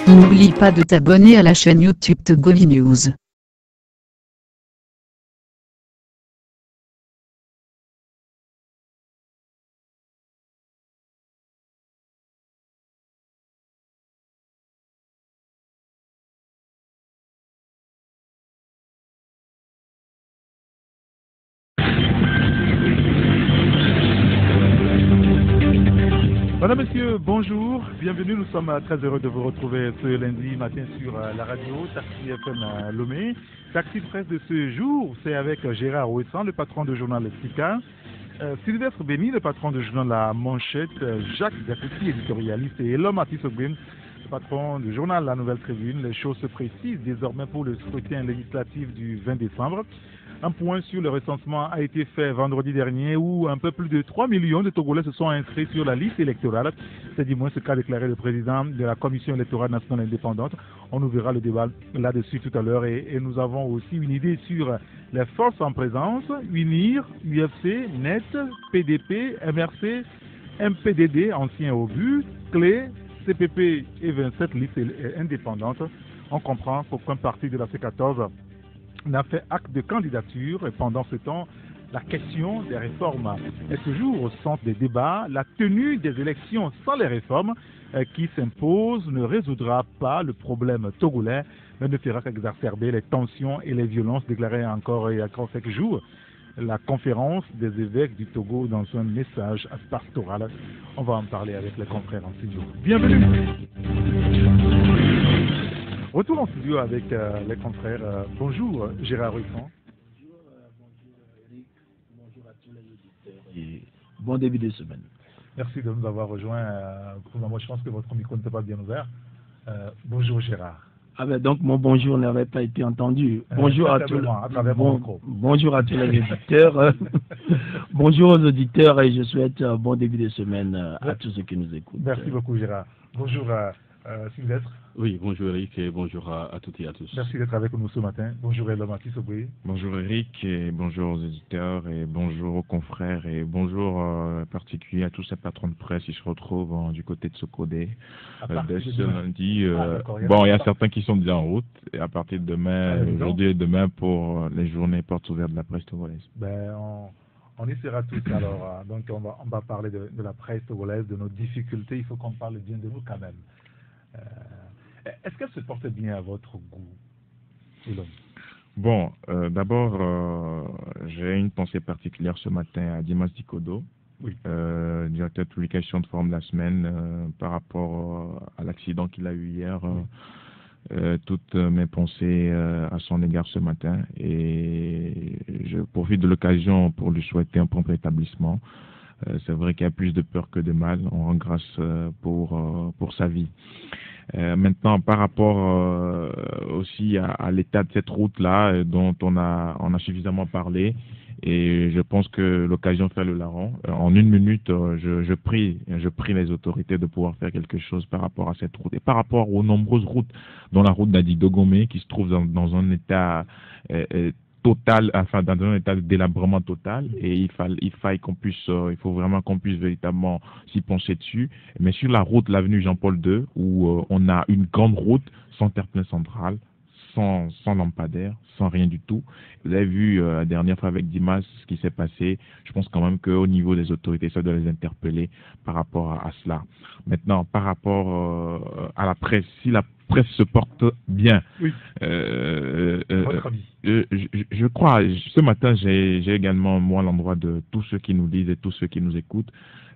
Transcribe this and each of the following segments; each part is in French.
N'oublie pas de t'abonner à la chaîne YouTube Togovi News. Madame, Monsieur, bonjour, bienvenue, nous sommes très heureux de vous retrouver ce lundi matin sur la radio Taxi FM Lomé. Taxi Presse de ce jour, c'est avec Gérard Ouessan, le patron du journal Sika, Sylvestre Béni, le patron du journal La Manchette, Jacques Gacouti, éditorialiste, et Elom Atisogwin, le patron du journal La Nouvelle Tribune. Les choses se précisent désormais pour le scrutin législatif du 20 décembre. Un point sur le recensement a été fait vendredi dernier où un peu plus de 3 millions de Togolais se sont inscrits sur la liste électorale. C'est du moins ce qu'a déclaré le président de la Commission électorale nationale indépendante. On ouvrira le débat là-dessus tout à l'heure et nous avons aussi une idée sur les forces en présence, UNIR, UFC, NET, PDP, MRC, MPDD, ancien au but, CLÉ, CPP et 27 listes indépendantes. On comprend qu'aucun parti de la C14 n'a fait acte de candidature et pendant ce temps, la question des réformes est toujours au centre des débats. La tenue des élections sans les réformes qui s'imposent ne résoudra pas le problème togolais, mais ne fera qu'exacerber les tensions et les violences, déclarées encore il y a quelques jours la conférence des évêques du Togo dans un message pastoral. On va en parler avec les confrères en studio. Bienvenue. Retour en studio avec les confrères. Bonjour Gérard Ouessan. Bonjour Eric, bonjour à tous les auditeurs et bon début de semaine. Merci de nous avoir rejoints. Moi je pense que votre micro n'était pas bien ouvert. Bonjour Gérard. Ah ben donc mon bonjour n'avait pas été entendu. Bonjour à tous bonjour à tous les auditeurs. Bonjour aux auditeurs et je souhaite un bon début de semaine à tous ceux qui nous écoutent. Merci beaucoup Gérard. Bonjour Sylvestre. Oui, bonjour Eric et bonjour à toutes et à tous. Merci d'être avec nous ce matin. Bonjour Elom Atisogwin. Bonjour Eric et bonjour aux éditeurs et bonjour aux confrères et bonjour en particulier à tous ces patrons de presse qui se retrouvent du côté de Sokodé dès ce lundi. Bon, il y a certains qui sont déjà en route et à partir de demain, aujourd'hui et demain pour les journées portes ouvertes de la presse togolaise. Ben, on y sera tous alors. Donc on va parler de la presse togolaise, de nos difficultés. Il faut qu'on parle bien de nous quand même. Est-ce qu'elle se porte bien à votre goût, Elom? Bon, d'abord, j'ai une pensée particulière ce matin à Dimas Dikodo, oui. Directeur de publication de Forum de la semaine, par rapport à l'accident qu'il a eu hier. Toutes mes pensées à son égard ce matin et je profite de l'occasion pour lui souhaiter un prompt rétablissement. C'est vrai qu'il y a plus de peur que de mal. On rend grâce pour sa vie. Maintenant, par rapport aussi à l'état de cette route-là, dont on a suffisamment parlé, et je pense que l'occasion fait le larron. En une minute, je prie les autorités de pouvoir faire quelque chose par rapport à cette route et par rapport aux nombreuses routes, dont la route d'Adi-Dogomé qui se trouve dans un état total, enfin dans un état de délabrement total, et il faut vraiment qu'on puisse véritablement s'y pencher dessus. Mais sur la route, l'avenue Jean-Paul II, où on a une grande route sans terre-plein central, sans lampadaire, sans rien du tout. Vous avez vu la dernière fois avec Dimas ce qui s'est passé. Je pense quand même qu'au niveau des autorités, ça doit les interpeller par rapport à cela. Maintenant, par rapport à la presse, si la presse se porte bien, oui. Votre avis? Je crois, ce matin, j'ai également, moi, à l'endroit de tous ceux qui nous lisent et tous ceux qui nous écoutent,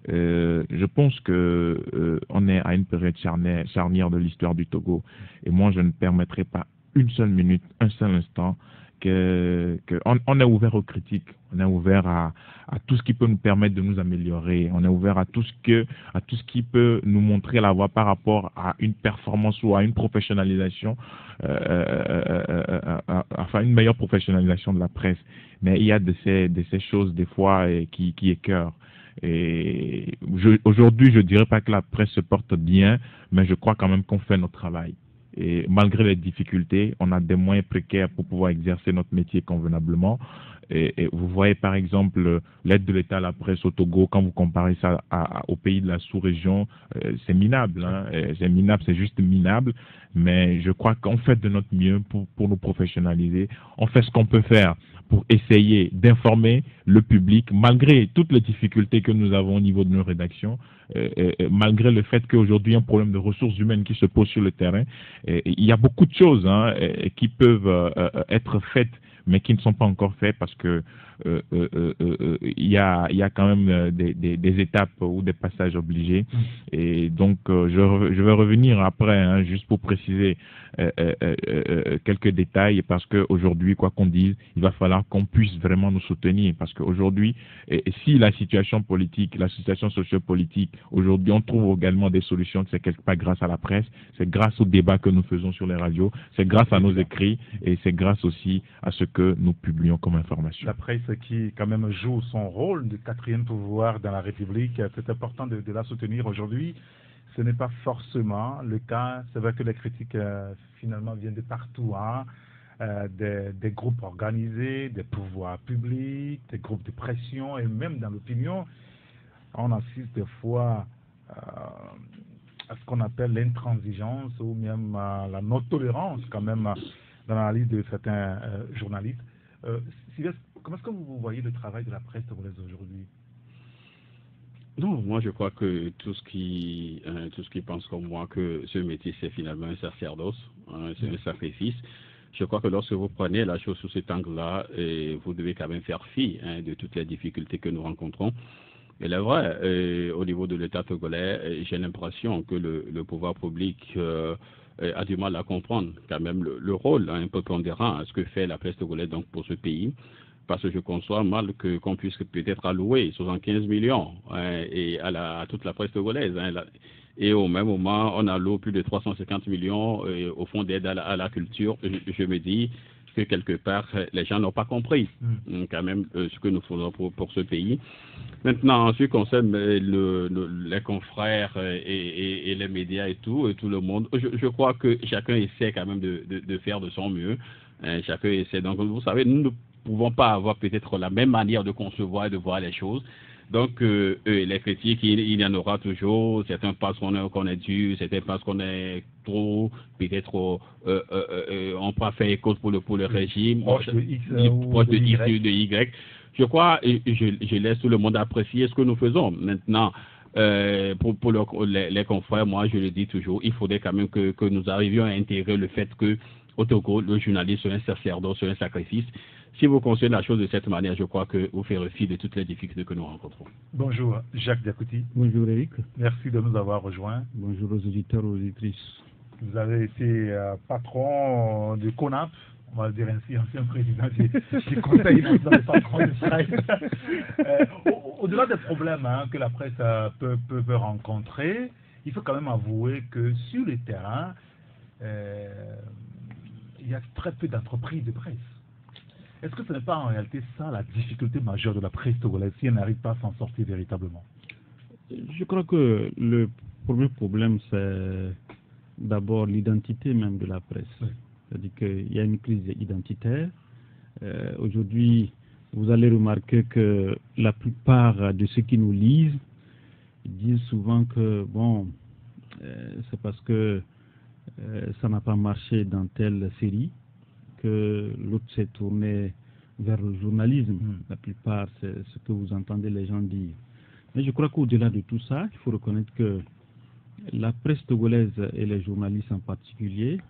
je pense que on est à une période charnière de l'histoire du Togo. Et moi, je ne permettrai pas une seule minute, un seul instant, on est ouvert aux critiques, on est ouvert à tout ce qui peut nous permettre de nous améliorer, on est ouvert à tout ce qui peut nous montrer la voie par rapport à une performance ou à une professionnalisation, enfin une meilleure professionnalisation de la presse. Mais il y a de ces choses des fois qui écœurent. Et aujourd'hui, je dirais pas que la presse se porte bien, mais je crois quand même qu'on fait notre travail. Et malgré les difficultés, on a des moyens précaires pour pouvoir exercer notre métier convenablement. Et vous voyez par exemple l'aide de l'État à la presse au Togo, quand vous comparez ça aux pays de la sous-région, c'est minable. Hein, c'est minable, c'est juste minable. Mais je crois qu'on fait de notre mieux pour nous professionnaliser. On fait ce qu'on peut faire pour essayer d'informer le public, malgré toutes les difficultés que nous avons au niveau de nos rédactions, malgré le fait qu'aujourd'hui il y a un problème de ressources humaines qui se pose sur le terrain. Il y a beaucoup de choses qui peuvent être faites, mais qui ne sont pas encore faites parce que il y a quand même des étapes ou des passages obligés. Et donc, je vais revenir après, hein, juste pour préciser quelques détails, parce qu'aujourd'hui, quoi qu'on dise, il va falloir qu'on puisse vraiment nous soutenir, parce qu'aujourd'hui, si la situation politique, la situation sociopolitique, aujourd'hui, on trouve également des solutions, c'est quelque part grâce à la presse, c'est grâce aux débats que nous faisons sur les radios, c'est grâce à nos écrits, et c'est grâce aussi à ce que nous publions comme information. La presse qui quand même joue son rôle de quatrième pouvoir dans la République, c'est important de la soutenir aujourd'hui. Ce n'est pas forcément le cas. C'est vrai que les critiques finalement viennent de partout, hein. Des groupes organisés, des pouvoirs publics, des groupes de pression et même dans l'opinion, on assiste des fois à ce qu'on appelle l'intransigeance ou même la non-tolérance quand même dans l'analyse de certains journalistes. Sylvestre, comment est-ce que vous voyez le travail de la presse togolaise aujourd'hui? Non, moi je crois que tous qui pensent comme moi que ce métier c'est finalement un sacerdoce, hein, c'est un sacrifice. Je crois que lorsque vous prenez la chose sous cet angle-là, vous devez quand même faire fi de toutes les difficultés que nous rencontrons. Il est vrai, au niveau de l'État togolais, j'ai l'impression que le pouvoir public a du mal à comprendre quand même le rôle un peu pondérant à ce que fait la presse togolaise donc pour ce pays. Parce que je conçois mal qu'on puisse peut-être allouer 75 millions et à toute la presse togolaise. Et au même moment, on alloue plus de 350 millions au fonds d'aide à la culture. Je me dis que quelque part, les gens n'ont pas compris quand même ce que nous faisons pour ce pays. Maintenant, en ce qui concerne les confrères et les médias et tout le monde, je crois que chacun essaie quand même de faire de son mieux. Chacun essaie. Donc, vous savez, nous ne pouvons pas avoir peut-être la même manière de concevoir et de voir les choses. Donc, les critiques, il y en aura toujours. Certains pensent qu'on est dur, certains pensent qu'on est trop, peut-être on peut faire écho pour le régime, proche de X ou de Y. Je crois, et je laisse tout le monde apprécier ce que nous faisons. Maintenant, pour les confrères, moi je le dis toujours, il faudrait quand même que nous arrivions à intégrer le fait que au Togo, le journaliste soit un sacerdoce, soit un sacrifice. Si vous concevez la chose de cette manière, je crois que vous ferez fi de toutes les difficultés que nous rencontrons. Bonjour, Jacques Diakouti. Bonjour Eric. Merci de nous avoir rejoints. Bonjour aux auditeurs et aux auditrices. Vous avez été patron du CONAP, on va le dire ainsi, ancien président du Conseil national des patrons de presse. Au-delà des problèmes que la presse peut rencontrer, il faut quand même avouer que sur le terrain, il y a très peu d'entreprises de presse. Est-ce que ce n'est pas en réalité ça la difficulté majeure de la presse togolaise si elle n'arrive pas à s'en sortir véritablement? Je crois que le premier problème, c'est d'abord l'identité même de la presse. Oui. C'est-à-dire qu'il y a une crise identitaire. Aujourd'hui, vous allez remarquer que la plupart de ceux qui nous lisent disent souvent que, bon, c'est parce que ça n'a pas marché dans telle série que l'autre s'est tourné vers le journalisme. La plupart, c'est ce que vous entendez les gens dire. Mais je crois qu'au-delà de tout ça, il faut reconnaître que la presse togolaise et les journalistes en particulier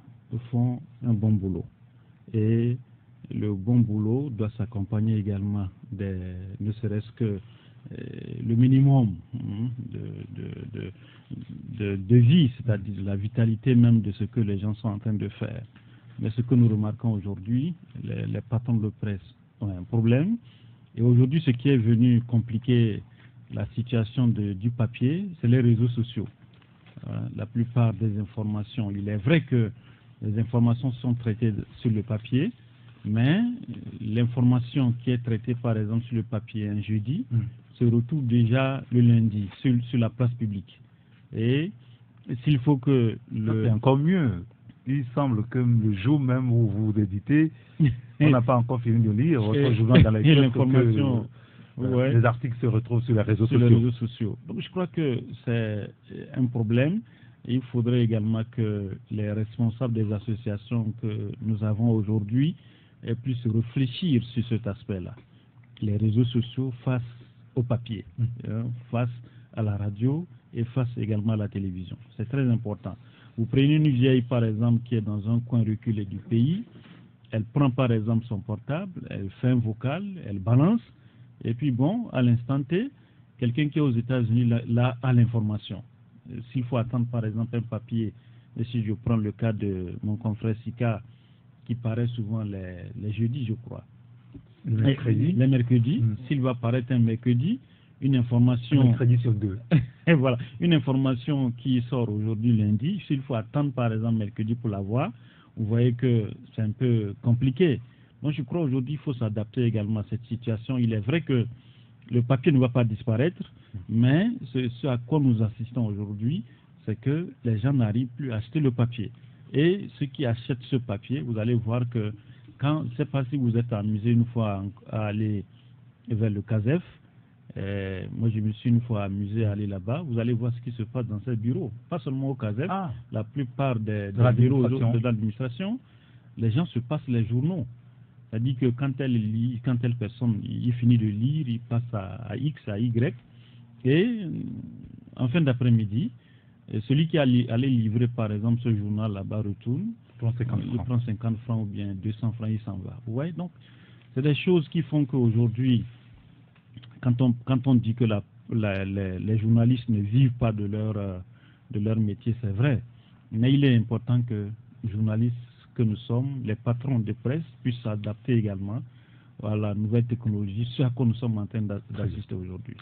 font un bon boulot. Et le bon boulot doit s'accompagner également ne serait-ce que le minimum de vie, c'est-à-dire la vitalité même de ce que les gens sont en train de faire. Mais ce que nous remarquons aujourd'hui, les patrons de presse ont un problème. Et aujourd'hui, ce qui est venu compliquer la situation du papier, c'est les réseaux sociaux. La plupart des informations, il est vrai que les informations sont traitées sur le papier, mais l'information qui est traitée par exemple sur le papier un jeudi se retrouvent déjà le lundi sur la place publique. Et s'il faut que c'est encore mieux. Il semble que le jour même où vous éditez, on n'a pas encore fini de lire votre journal dans les l'information. Les articles se retrouvent sur les réseaux sociaux. Donc je crois que c'est un problème. Il faudrait également que les responsables des associations que nous avons aujourd'hui puissent réfléchir sur cet aspect-là. Les réseaux sociaux face au papier, face à la radio et face également à la télévision. C'est très important. Vous prenez une vieille, par exemple, qui est dans un coin reculé du pays, elle prend par exemple son portable, elle fait un vocal, elle balance, et puis bon, à l'instant T, quelqu'un qui est aux États-Unis là a l'information. S'il faut attendre par exemple un papier, et si je prends le cas de mon confrère Sika, qui paraît souvent les jeudis, je crois. Les mercredis. S'il va paraître un mercredi, une information. Un mercredi sur 2. Et voilà, une information qui sort aujourd'hui lundi, s'il faut attendre par exemple mercredi pour la voir, vous voyez que c'est un peu compliqué. Donc je crois aujourd'hui il faut s'adapter également à cette situation. Il est vrai que le papier ne va pas disparaître, mais ce à quoi nous assistons aujourd'hui, c'est que les gens n'arrivent plus à acheter le papier. Et ceux qui achètent ce papier, vous allez voir que quand, je ne sais pas si vous êtes amusé une fois à aller vers le CASEF, moi je me suis une fois amusé à aller là-bas, vous allez voir ce qui se passe dans ces bureaux. Pas seulement au CASEF, la plupart des bureaux de l'administration, les gens se passent les journaux. C'est-à-dire que quand telle personne il finit de lire, il passe à X, à Y, et en fin d'après-midi, celui qui allait livrer par exemple ce journal là-bas retourne, il prend 50 francs ou bien 200 francs, il s'en va. Vous voyez, donc c'est des choses qui font qu'aujourd'hui, quand on dit que les journalistes ne vivent pas de leur métier, c'est vrai. Mais il est important que les journalistes que nous sommes, les patrons de presse, puissent s'adapter également à la nouvelle technologie, ce à quoi nous sommes en train d'assister aujourd'hui.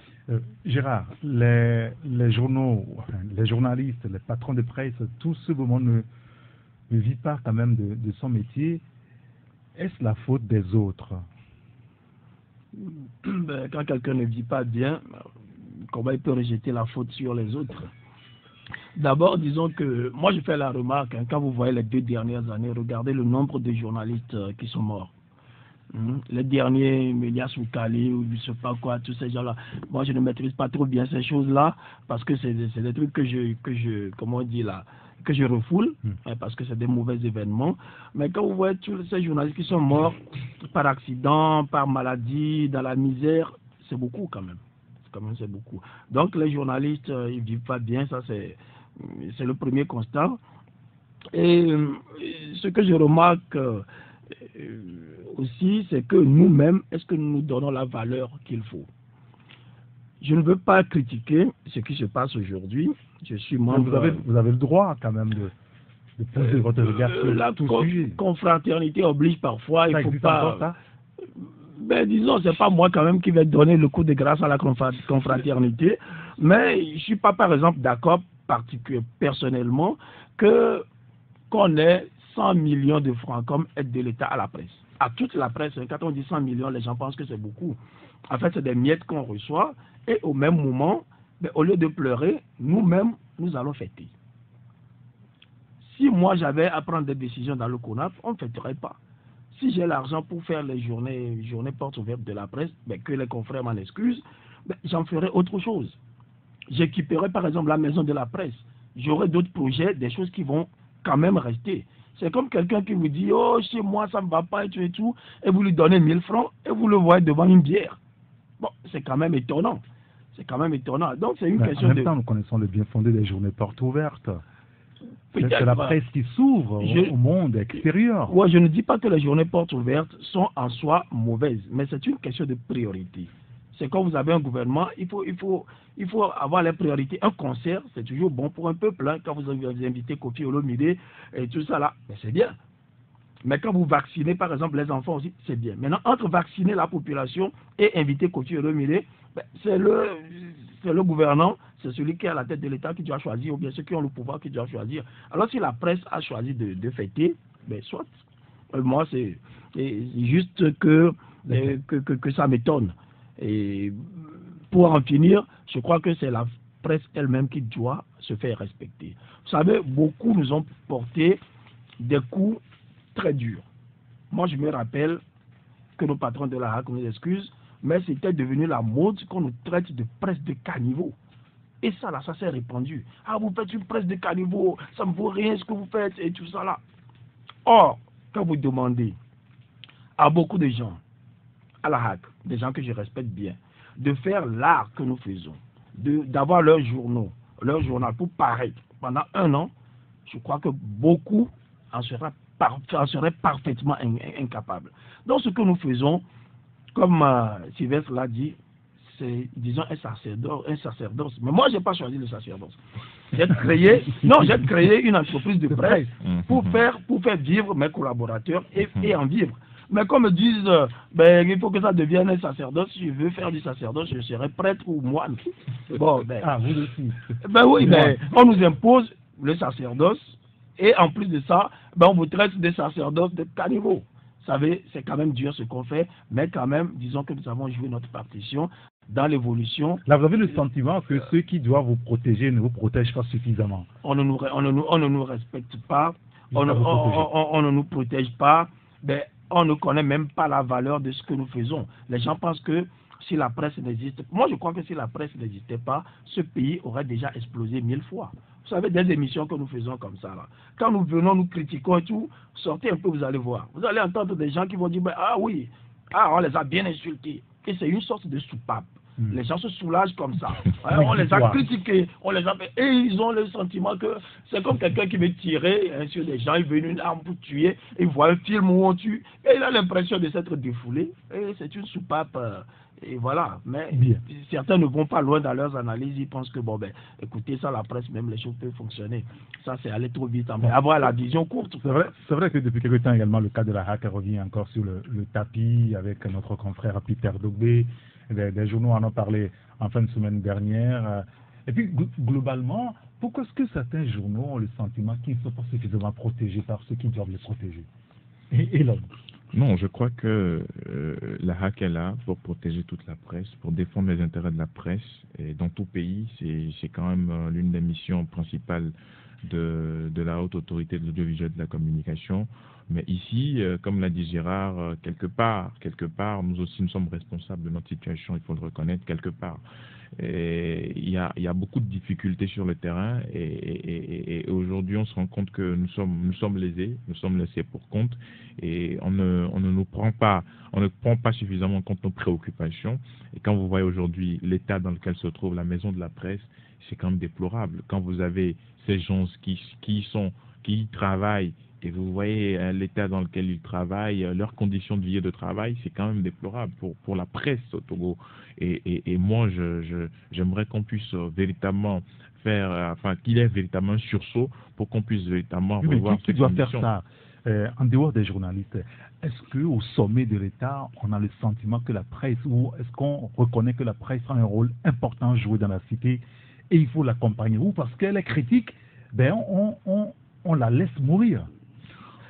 Gérard, les journaux, les journalistes, les patrons de presse, tout ce moment ne vit pas quand même de son métier. Est-ce la faute des autres? Quand quelqu'un ne vit pas bien, comment il peut rejeter la faute sur les autres? D'abord, disons que moi je fais la remarque, quand vous voyez les 2 dernières années, regardez le nombre de journalistes qui sont morts. Les derniers, Mélias Moukali ou je ne sais pas quoi, tous ces gens-là. Moi je ne maîtrise pas trop bien ces choses-là parce que c'est des trucs que je refoule, parce que c'est des mauvais événements. Mais quand vous voyez tous ces journalistes qui sont morts par accident, par maladie, dans la misère, c'est beaucoup quand même. C'est beaucoup. Donc les journalistes, ils vivent pas bien, ça c'est le premier constat. Et ce que je remarque aussi, c'est que nous-mêmes, est-ce que nous nous donnons la valeur qu'il faut? Je ne veux pas critiquer ce qui se passe aujourd'hui. Je suis membre. Vous avez le droit quand même de poser votre regard sur la tout sujet. Confraternité oblige parfois. Ça il faut existe pas. encore, ça? Ben disons, c'est pas moi quand même qui vais donner le coup de grâce à la confraternité, mais je suis pas par exemple d'accord personnellement qu'on ait 100 millions de francs comme aide de l'État à la presse. À toute la presse, quand on dit 100 millions, les gens pensent que c'est beaucoup. En fait, c'est des miettes qu'on reçoit et au même moment, ben, au lieu de pleurer, nous-mêmes, nous allons fêter. Si moi j'avais à prendre des décisions dans le CONAP, on ne fêterait pas. Si j'ai l'argent pour faire les journées portes ouvertes de la presse, ben, que les confrères m'en excusent, ben, j'en ferai autre chose. J'équiperai par exemple la maison de la presse. J'aurai d'autres projets, des choses qui vont quand même rester. C'est comme quelqu'un qui vous dit « Oh, chez moi, ça ne va pas et tout, et vous lui donnez 1000 francs, et vous le voyez devant une bière. » Bon, c'est quand même étonnant. C'est quand même étonnant. Donc, c'est une question de... En même temps, nous connaissons le bien fondé des journées portes ouvertes. C'est la presse qui s'ouvre au monde extérieur. Oui, je ne dis pas que les journées portes ouvertes sont en soi mauvaises, mais c'est une question de priorité. C'est quand vous avez un gouvernement, il faut avoir les priorités. Un concert, c'est toujours bon pour un peuple. Hein, quand vous invitez Koffi Olomide et tout ça là, c'est bien. Mais quand vous vaccinez, par exemple, les enfants aussi, c'est bien. Maintenant, entre vacciner la population et inviter Koffi Olomide, c'est le gouvernant, c'est celui qui est à la tête de l'État qui doit choisir, ou bien ceux qui ont le pouvoir qui doivent choisir. Alors si la presse a choisi de fêter, soit. Moi, c'est juste que ça m'étonne. Et pour en finir, je crois que c'est la presse elle-même qui doit se faire respecter. Vous savez, beaucoup nous ont porté des coups très durs. Moi, je me rappelle que nos patrons de la HAC nous excusent, mais c'était devenu la mode qu'on nous traite de presse de caniveau. Et ça, là, ça s'est répandu. Ah, vous faites une presse de caniveau, ça ne vaut rien ce que vous faites, et tout ça, là. Or, quand vous demandez à beaucoup de gens, à la HAC, des gens que je respecte bien, de faire l'art que nous faisons, d'avoir leurs journaux, leur journal pour paraître pendant 1 an, je crois que beaucoup en seraient parfaitement incapables. Donc, ce que nous faisons, comme Sylvestre l'a dit, c'est, disons, un sacerdoce. Mais moi, je n'ai pas choisi le sacerdoce. J'ai créé une entreprise de presse pour faire vivre mes collaborateurs et en vivre. Mais comme ils disent, il faut que ça devienne un sacerdoce, si je veux faire du sacerdoce, je serai prêtre ou moine. Bon, vous aussi. On nous impose le sacerdoce et en plus de ça, on vous traite des sacerdoces de caniveau. Vous savez, c'est quand même dur ce qu'on fait, mais quand même, disons que nous avons joué notre partition dans l'évolution. Là, vous avez le sentiment que ceux qui doivent vous protéger ne vous protègent pas suffisamment. On ne nous respecte pas, on ne nous protège pas, on ne connaît même pas la valeur de ce que nous faisons. Les gens pensent que si la presse n'existe pas, moi je crois que si la presse n'existait pas, ce pays aurait déjà explosé 1000 fois. Vous savez, des émissions que nous faisons comme ça, là. Quand nous venons, nous critiquons et tout, sortez un peu, vous allez voir. Vous allez entendre des gens qui vont dire, on les a bien insultés. Et c'est une sorte de soupape. Les gens se soulagent comme ça. On les a critiqués, on les a fait, et ils ont le sentiment que c'est comme quelqu'un qui veut tirer sur des gens, il veut une arme pour tuer, il voit un film où on tue, et il a l'impression de s'être défoulé, et c'est une soupape, et voilà. Mais certains ne vont pas loin dans leurs analyses, ils pensent que, écoutez, ça, la presse, même les choses peuvent fonctionner. Ça, c'est aller trop vite, mais avoir la vision courte. C'est vrai que depuis quelque temps également, le cas de la HAC revient encore sur le tapis avec notre confrère Peter Dogbé. Des journaux en ont parlé en fin de semaine dernière. Et puis, globalement, pourquoi est-ce que certains journaux ont le sentiment qu'ils ne sont pas suffisamment protégés par ceux qui doivent les protéger? Et l'homme? Non, je crois que la HAC est là pour protéger toute la presse, pour défendre les intérêts de la presse. Et dans tout pays, c'est quand même l'une des missions principales de la haute autorité de l'audiovisuel et de la communication. Mais ici, comme l'a dit Gérard, quelque part, nous aussi nous sommes responsables de notre situation, il faut le reconnaître, quelque part. Il y a beaucoup de difficultés sur le terrain et aujourd'hui on se rend compte que nous sommes lésés, nous sommes laissés pour compte et on ne prend pas suffisamment en compte nos préoccupations. Et quand vous voyez aujourd'hui l'état dans lequel se trouve la maison de la presse, c'est quand même déplorable. Quand vous avez ces gens qui travaillent et vous voyez l'état dans lequel ils travaillent, leurs conditions de vie et de travail, c'est quand même déplorable pour la presse au Togo. Et moi, j'aimerais qu'on puisse véritablement faire, qu'il y ait véritablement un sursaut pour qu'on puisse véritablement revoir qui doit faire ça en dehors des journalistes? Est-ce qu'au sommet de l'État, on a le sentiment que la presse, ou est-ce qu'on reconnaît que la presse a un rôle important à jouer dans la cité et il faut l'accompagner? Ou parce qu'elle est critique, on la laisse mourir?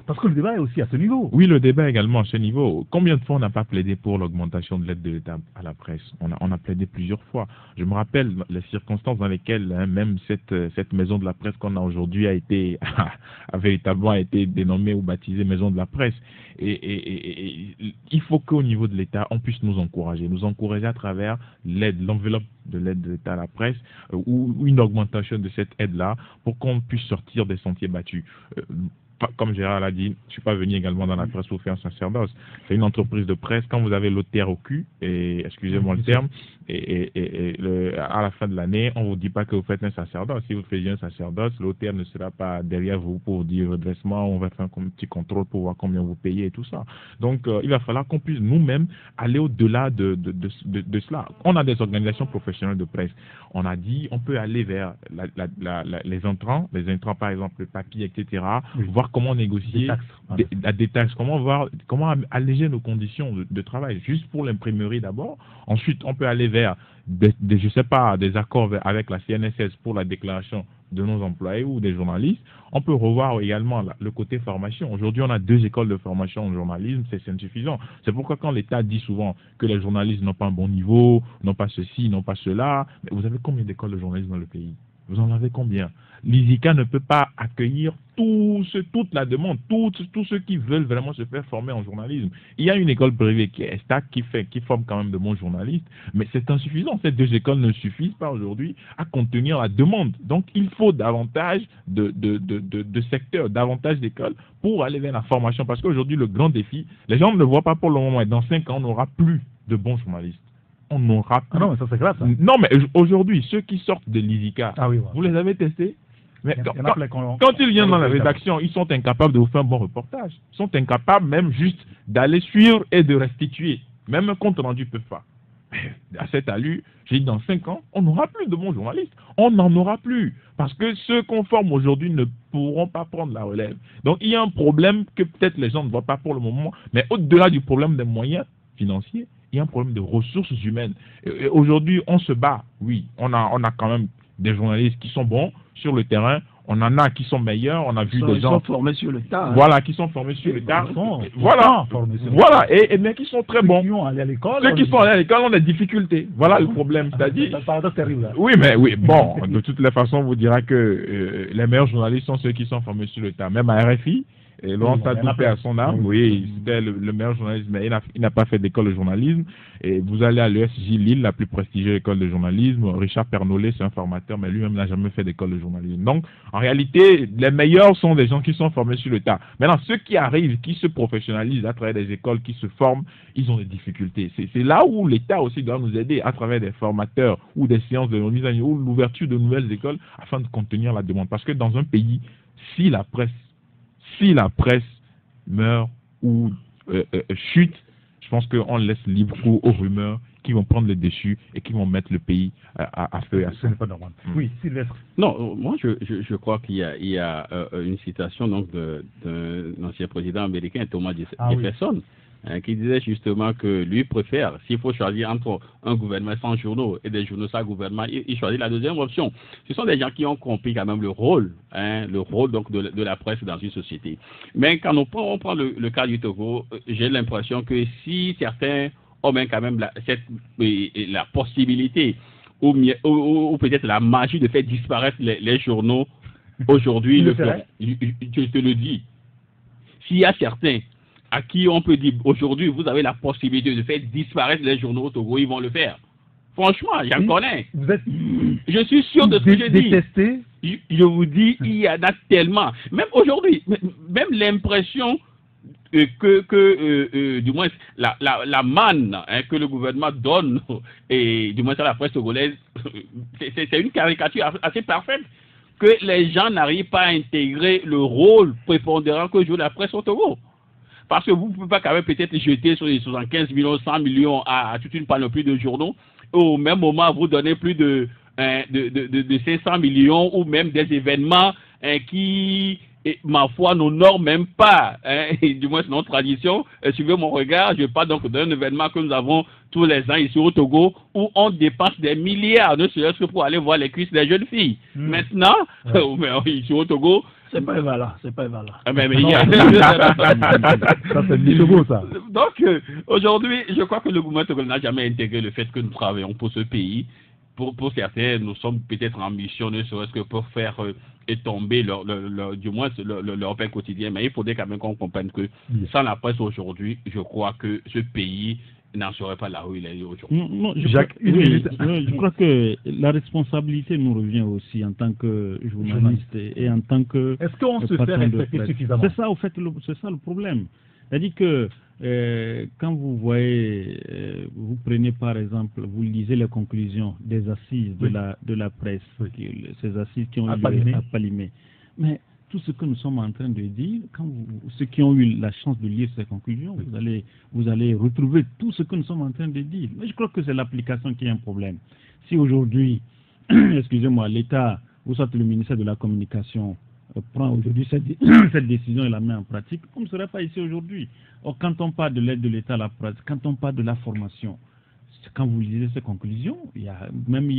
Parce que le débat est aussi à ce niveau. Oui, le débat est également à ce niveau. Combien de fois on n'a pas plaidé pour l'augmentation de l'aide de l'État à la presse? On a plaidé plusieurs fois. Je me rappelle les circonstances dans lesquelles même cette maison de la presse qu'on a aujourd'hui a véritablement été dénommée ou baptisée maison de la presse. Et il faut qu'au niveau de l'État, on puisse nous encourager à travers l'enveloppe de l'aide de l'État à la presse ou une augmentation de cette aide-là pour qu'on puisse sortir des sentiers battus. Comme Gérard l'a dit, je ne suis pas venu également dans la presse pour faire un sacerdoce. C'est une entreprise de presse. Quand vous avez l'OTR au cul, et excusez-moi le terme, à la fin de l'année, on ne vous dit pas que vous faites un sacerdoce. Si vous faisiez un sacerdoce, l'OTR ne sera pas derrière vous pour vous dire redressement, on va faire un petit contrôle pour voir combien vous payez et tout ça. Donc, il va falloir qu'on puisse nous-mêmes aller au-delà de cela. On a des organisations professionnelles de presse. On a dit, on peut aller vers les intrants par exemple, le papier, etc., voir comment négocier des taxes, comment alléger nos conditions de travail, juste pour l'imprimerie d'abord. Ensuite, on peut aller vers des accords avec la CNSS pour la déclaration de nos employés ou des journalistes, on peut revoir également le côté formation. Aujourd'hui, on a 2 écoles de formation en journalisme, c'est insuffisant. C'est pourquoi quand l'État dit souvent que les journalistes n'ont pas un bon niveau, n'ont pas ceci, n'ont pas cela, mais vous avez combien d'écoles de journalisme dans le pays? Vous en avez combien? L'ISICA ne peut pas accueillir toute la demande, tous ceux qui veulent vraiment se faire former en journalisme. Il y a une école privée qui est STAC qui forme quand même de bons journalistes, mais c'est insuffisant. Ces 2 écoles ne suffisent pas aujourd'hui à contenir la demande. Donc il faut davantage de secteurs, davantage d'écoles pour aller vers la formation. Parce qu'aujourd'hui, le grand défi, les gens ne le voient pas pour le moment, et dans 5 ans, on n'aura plus de bons journalistes. On n'aura plus. Ah non, mais ça c'est grave. Ça. Non, mais aujourd'hui, ceux qui sortent de l'ISICA, vous les avez testés? Mais quand ils viennent dans la rédaction, ils sont incapables de vous faire un bon reportage. Ils sont incapables même juste d'aller suivre et de restituer. Même un compte rendu ne peut pas. À cette allure, j'ai dit dans 5 ans, on n'aura plus de bons journalistes. On n'en aura plus. Parce que ceux qu'on forme aujourd'hui ne pourront pas prendre la relève. Donc il y a un problème que peut-être les gens ne voient pas pour le moment. Mais au-delà du problème des moyens financiers, il y a un problème de ressources humaines. Et aujourd'hui, on se bat. Oui, on a quand même des journalistes qui sont bons sur le terrain. On en a qui sont meilleurs. On a vu des gens. Qui sont formés sur le tas. Voilà, qui sont formés sur le tas. Voilà. Et mais qui sont très bons. Ceux qui sont allés à l'école ont des difficultés. Voilà le problème. C'est-à-dire. C'est un paradoxe terrible. Oui, bon, de toutes les façons, on vous dira que les meilleurs journalistes sont ceux qui sont formés sur le tas. Même à RFI. Et Laurent Tadoupé à son âme, oui, c'était le meilleur journaliste, mais il n'a pas fait d'école de journalisme. Et vous allez à l'ESJ Lille, la plus prestigieuse école de journalisme. Richard Pernollet, c'est un formateur, mais lui-même n'a jamais fait d'école de journalisme. Donc, en réalité, les meilleurs sont des gens qui sont formés sur le tas. Maintenant, ceux qui arrivent, qui se professionnalisent à travers des écoles, qui se forment, ils ont des difficultés. C'est là où l'État aussi doit nous aider à travers des formateurs ou des séances de mise à niveau ou l'ouverture de nouvelles écoles afin de contenir la demande. Parce que dans un pays, si la presse meurt ou chute, je pense qu'on laisse libre cours aux rumeurs qui vont prendre le dessus et qui vont mettre le pays à feu et à sang. Ce n'est pas normal. Oui, Sylvestre. Non, moi je crois qu'il y a une citation donc d'un ancien président américain, Thomas Jefferson, qui disait justement que lui préfère, s'il faut choisir entre un gouvernement sans journaux et des journaux sans gouvernement, il choisit la deuxième option. Ce sont des gens qui ont compris quand même le rôle donc de la presse dans une société. Mais quand on prend le cas du Togo, j'ai l'impression que si certains ont même quand même la possibilité ou peut-être la magie de faire disparaître les journaux aujourd'hui, je te le dis. S'il y a certains à qui on peut dire aujourd'hui, vous avez la possibilité de faire disparaître les journaux au Togo, ils vont le faire. Franchement, j'en connais. Je suis sûr de ce que je dis. Je vous dis, il y en a tellement. Même aujourd'hui, même l'impression que du moins la manne que le gouvernement donne, et du moins à la presse togolaise, c'est une caricature assez parfaite, que les gens n'arrivent pas à intégrer le rôle prépondérant que joue la presse au Togo. Parce que vous ne pouvez pas quand même peut-être jeter sur les 75 millions, 100 millions à toute une panoplie de journaux, et au même moment vous donnez plus de 500 millions ou même des événements qui, ma foi, n'honorent même pas, du moins c'est notre tradition. Suivez mon regard, je parle donc d'un événement que nous avons tous les ans ici au Togo, où on dépense des milliards, ne serait-ce que pour aller voir les cuisses des jeunes filles. Maintenant, ici au Togo, c'est pas évaluant, c'est pas évaluant. Ça c'est du Togo, ça. Donc, aujourd'hui, je crois que le gouvernement togolais n'a jamais intégré le fait que nous travaillons pour ce pays. Pour certains, nous sommes peut-être en mission, ne serait-ce que pour faire tomber du moins leur pain quotidien. Mais il faudrait quand même qu'on comprenne que sans la presse aujourd'hui, je crois que ce pays n'en serait pas là où il est aujourd'hui. Non, je crois que la responsabilité nous revient aussi en tant que journaliste et en tant que. Est-ce qu'on se fait respecter suffisamment? C'est ça, au fait, c'est ça le problème. C'est-à-dire que quand vous voyez, vous prenez par exemple, vous lisez les conclusions des assises de la presse, ces assises qui ont eu lieu à Palimé. Mais tout ce que nous sommes en train de dire, ceux qui ont eu la chance de lire ces conclusions, vous allez retrouver tout ce que nous sommes en train de dire. Mais je crois que c'est l'application qui est un problème. Si aujourd'hui, excusez-moi, l'État, ou soit le ministère de la Communication, prend aujourd'hui cette décision et la met en pratique, on ne serait pas ici aujourd'hui. Or, quand on parle de l'aide de l'État à la presse, quand on parle de la formation, quand vous lisez ces conclusions, il y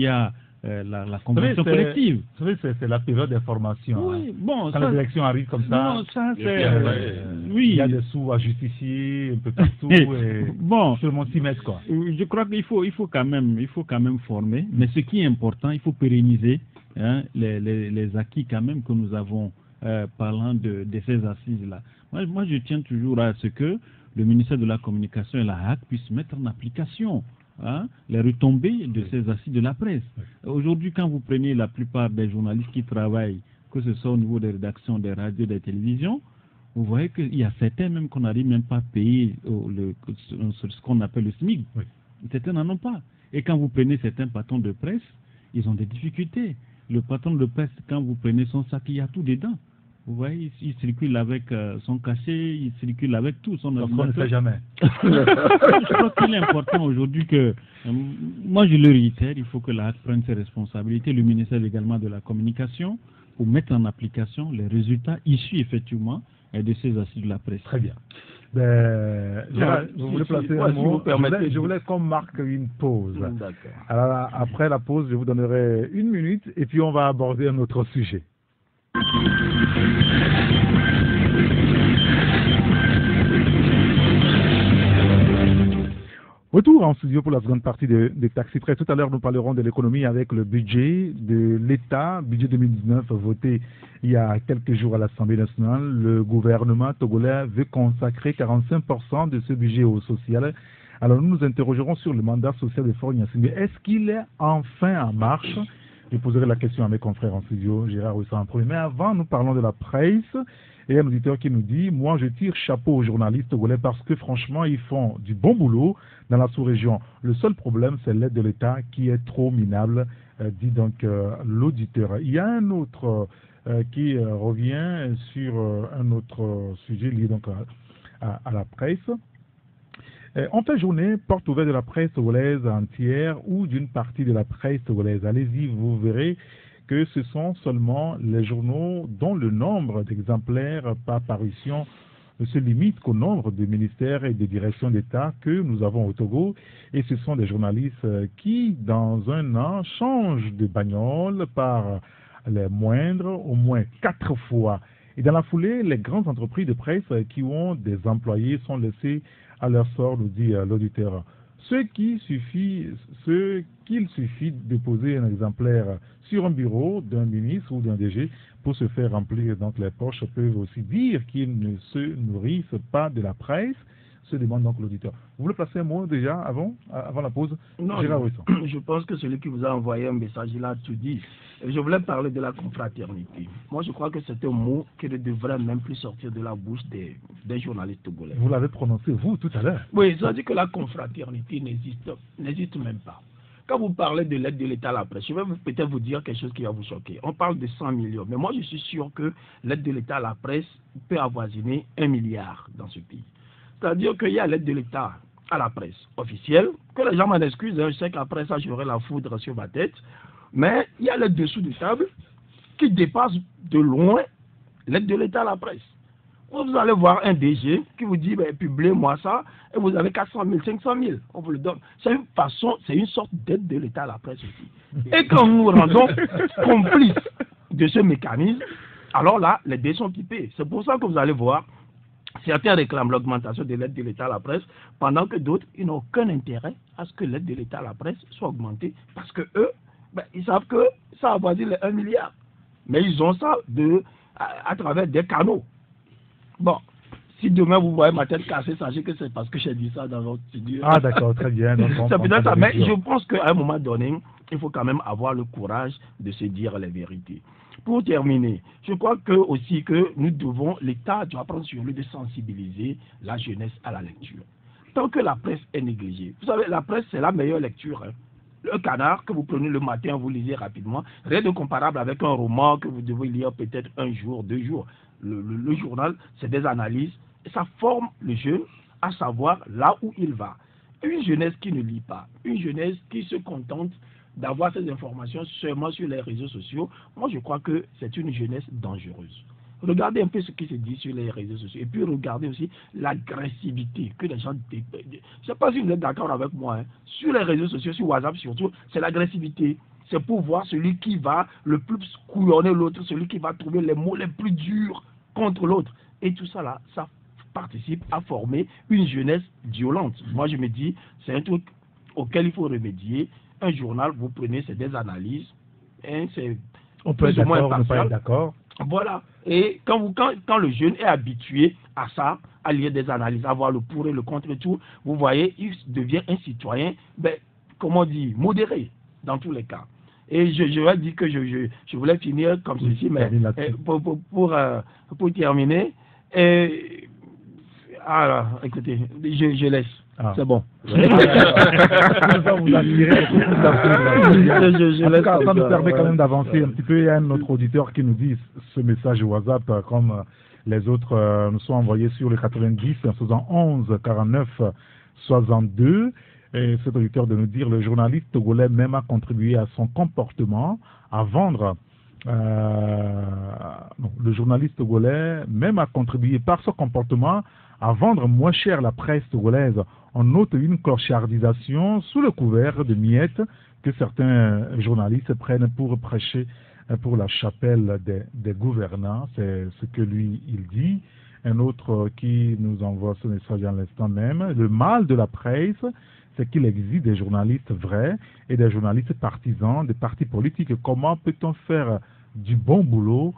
a la convention collective. Vous savez, c'est la période d'information. Oui, hein. bon, quand les élections arrivent comme ça, non, ça il y a des sous à justifier un peu partout et bon, tout le monde s'y met, quoi. Je crois qu'il faut quand même former, mais ce qui est important, il faut pérenniser les acquis quand même que nous avons parlant de ces assises-là. Moi, je tiens toujours à ce que le ministère de la Communication et la HAC puissent mettre en application les retombées de ces assises de la presse. Aujourd'hui, quand vous prenez la plupart des journalistes qui travaillent, que ce soit au niveau des rédactions, des radios, des télévisions, vous voyez qu'il y a certains même qu'on n'arrive même pas à payer ce qu'on appelle le SMIC. Oui. Certains n'en ont pas. Et quand vous prenez certains patrons de presse, ils ont des difficultés. Le patron de presse, quand vous prenez son sac, il y a tout dedans. Vous voyez, il circule avec son cachet, il circule avec tout. Son ordinateur. On ne sait jamais. Je crois qu'il est important aujourd'hui que, moi je le réitère, il faut que la HAC prenne ses responsabilités, le ministère également de la Communication, pour mettre en application les résultats issus effectivement de ces assises de la presse. Très bien. Vous voulez placer un mot, je voulais qu'on marque une pause. Alors après la pause, je vous donnerai 1 minute et puis on va aborder un autre sujet. Retour en studio pour la seconde partie de Taxi Presse. Tout à l'heure, nous parlerons de l'économie avec le budget de l'État, budget 2019 voté il y a quelques jours à l'Assemblée nationale. Le gouvernement togolais veut consacrer 45% de ce budget au social. Alors nous nous interrogerons sur le mandat social de Faure Gnassingbé. Est-ce qu'il est enfin en marche? Je poserai la question à mes confrères en studio, Gérard Roussan en premier. Mais avant, nous parlons de la presse. Et un auditeur qui nous dit, moi je tire chapeau aux journalistes togolais parce que franchement, ils font du bon boulot dans la sous-région. Le seul problème, c'est l'aide de l'État qui est trop minable, dit donc l'auditeur. Il y a un autre qui revient sur un autre sujet lié donc à la presse. En fin de journée, porte ouverte de la presse togolaise entière ou d'une partie de la presse togolaise. Allez-y, vous verrez que ce sont seulement les journaux dont le nombre d'exemplaires par parution se limite qu'au nombre de ministères et de directions d'État que nous avons au Togo. Et ce sont des journalistes qui, dans un an, changent de bagnole par les moindres, au moins 4 fois. Et dans la foulée, les grandes entreprises de presse qui ont des employés sont laissés à leur sort, nous dit l'auditeur. Ce qu'il suffit de poser un exemplaire sur un bureau d'un ministre ou d'un DG pour se faire remplir donc les poches peuvent aussi dire qu'ils ne se nourrissent pas de la presse, se demande donc l'auditeur. Vous voulez placer un mot déjà avant la pause? Non, je pense que celui qui vous a envoyé un message, il a tout dit. Je voulais parler de la confraternité. Moi, je crois que c'est un mot qui ne devrait même plus sortir de la bouche des journalistes togolais. Vous l'avez prononcé, vous, tout à l'heure. Oui, ça dit que la confraternité n'existe même pas. Quand vous parlez de l'aide de l'État à la presse, je vais peut-être vous dire quelque chose qui va vous choquer. On parle de 100 millions, mais moi, je suis sûr que l'aide de l'État à la presse peut avoisiner 1 milliard dans ce pays. C'est-à-dire qu'il y a l'aide de l'État à la presse officielle, que les gens m'en excusent, je sais qu'après ça, j'aurai la foudre sur ma tête, mais il y a l'aide dessous de table qui dépasse de loin l'aide de l'État à la presse. Vous allez voir un DG qui vous dit, publiez-moi ça, et vous avez 400 000, 500 000, on vous le donne. C'est une sorte d'aide de l'État à la presse aussi. Et quand nous nous rendons complices de ce mécanisme, alors là, les dés sont pipés. C'est pour ça que vous allez voir, certains réclament l'augmentation de l'aide de l'État à la presse, pendant que d'autres, ils n'ont aucun intérêt à ce que l'aide de l'État à la presse soit augmentée, parce que eux, ils savent que ça avoisine les 1 milliard. Mais ils ont ça à travers des canaux. Bon, si demain vous voyez ma tête cassée, sachez que c'est parce que j'ai dit ça dans votre studio. Ah d'accord, très bien. C'est peut-être ça, mais je pense qu'à un moment donné, il faut quand même avoir le courage de se dire les vérités. Pour terminer, je crois aussi que l'État doit prendre sur lui de sensibiliser la jeunesse à la lecture. Tant que la presse est négligée, vous savez, la presse c'est la meilleure lecture. Le canard que vous prenez le matin, vous lisez rapidement, rien de comparable avec un roman que vous devez lire peut-être 1 jour, 2 jours. Le journal, c'est des analyses, et ça forme le jeune à savoir là où il va. Une jeunesse qui ne lit pas, une jeunesse qui se contente d'avoir ces informations seulement sur les réseaux sociaux, moi je crois que c'est une jeunesse dangereuse. Regardez un peu ce qui se dit sur les réseaux sociaux. Et puis regardez aussi l'agressivité que les gens... Je ne sais pas si vous êtes d'accord avec moi. Sur les réseaux sociaux, sur WhatsApp surtout, c'est l'agressivité. c'est pour voir celui qui va le plus couillonner l'autre, celui qui va trouver les mots les plus durs contre l'autre. Et tout ça là, ça participe à former une jeunesse violente. Moi, je me dis, c'est un truc auquel il faut remédier. Un journal, vous prenez, c'est des analyses. Hein, on peut être d'accord, on ne peut pas être d'accord. Voilà. Et quand le jeune est habitué à ça, à lire des analyses, à voir le pour et le contre et tout, vous voyez, il devient un citoyen, comment dire, modéré, dans tous les cas. Et je vais dire que je voulais finir comme ceci, mais pour terminer, alors, écoutez, je laisse. Ah. C'est bon. Ça nous permet quand même d'avancer un petit peu. Il y a un autre auditeur qui nous dit ce message WhatsApp, comme les autres nous sont envoyés sur le 90 71 49 62. Et cet auditeur de nous dire le journaliste togolais même a contribué à son comportement à vendre. Le journaliste togolais même a contribué par son comportement à vendre moins cher la presse togolaise. On note une clochardisation sous le couvert de miettes que certains journalistes prennent pour prêcher pour la chapelle des gouvernants. C'est ce que lui, il dit. Un autre qui nous envoie ce message à l'instant même. Le mal de la presse, c'est qu'il existe des journalistes vrais et des journalistes partisans des partis politiques. Comment peut-on faire du bon boulot,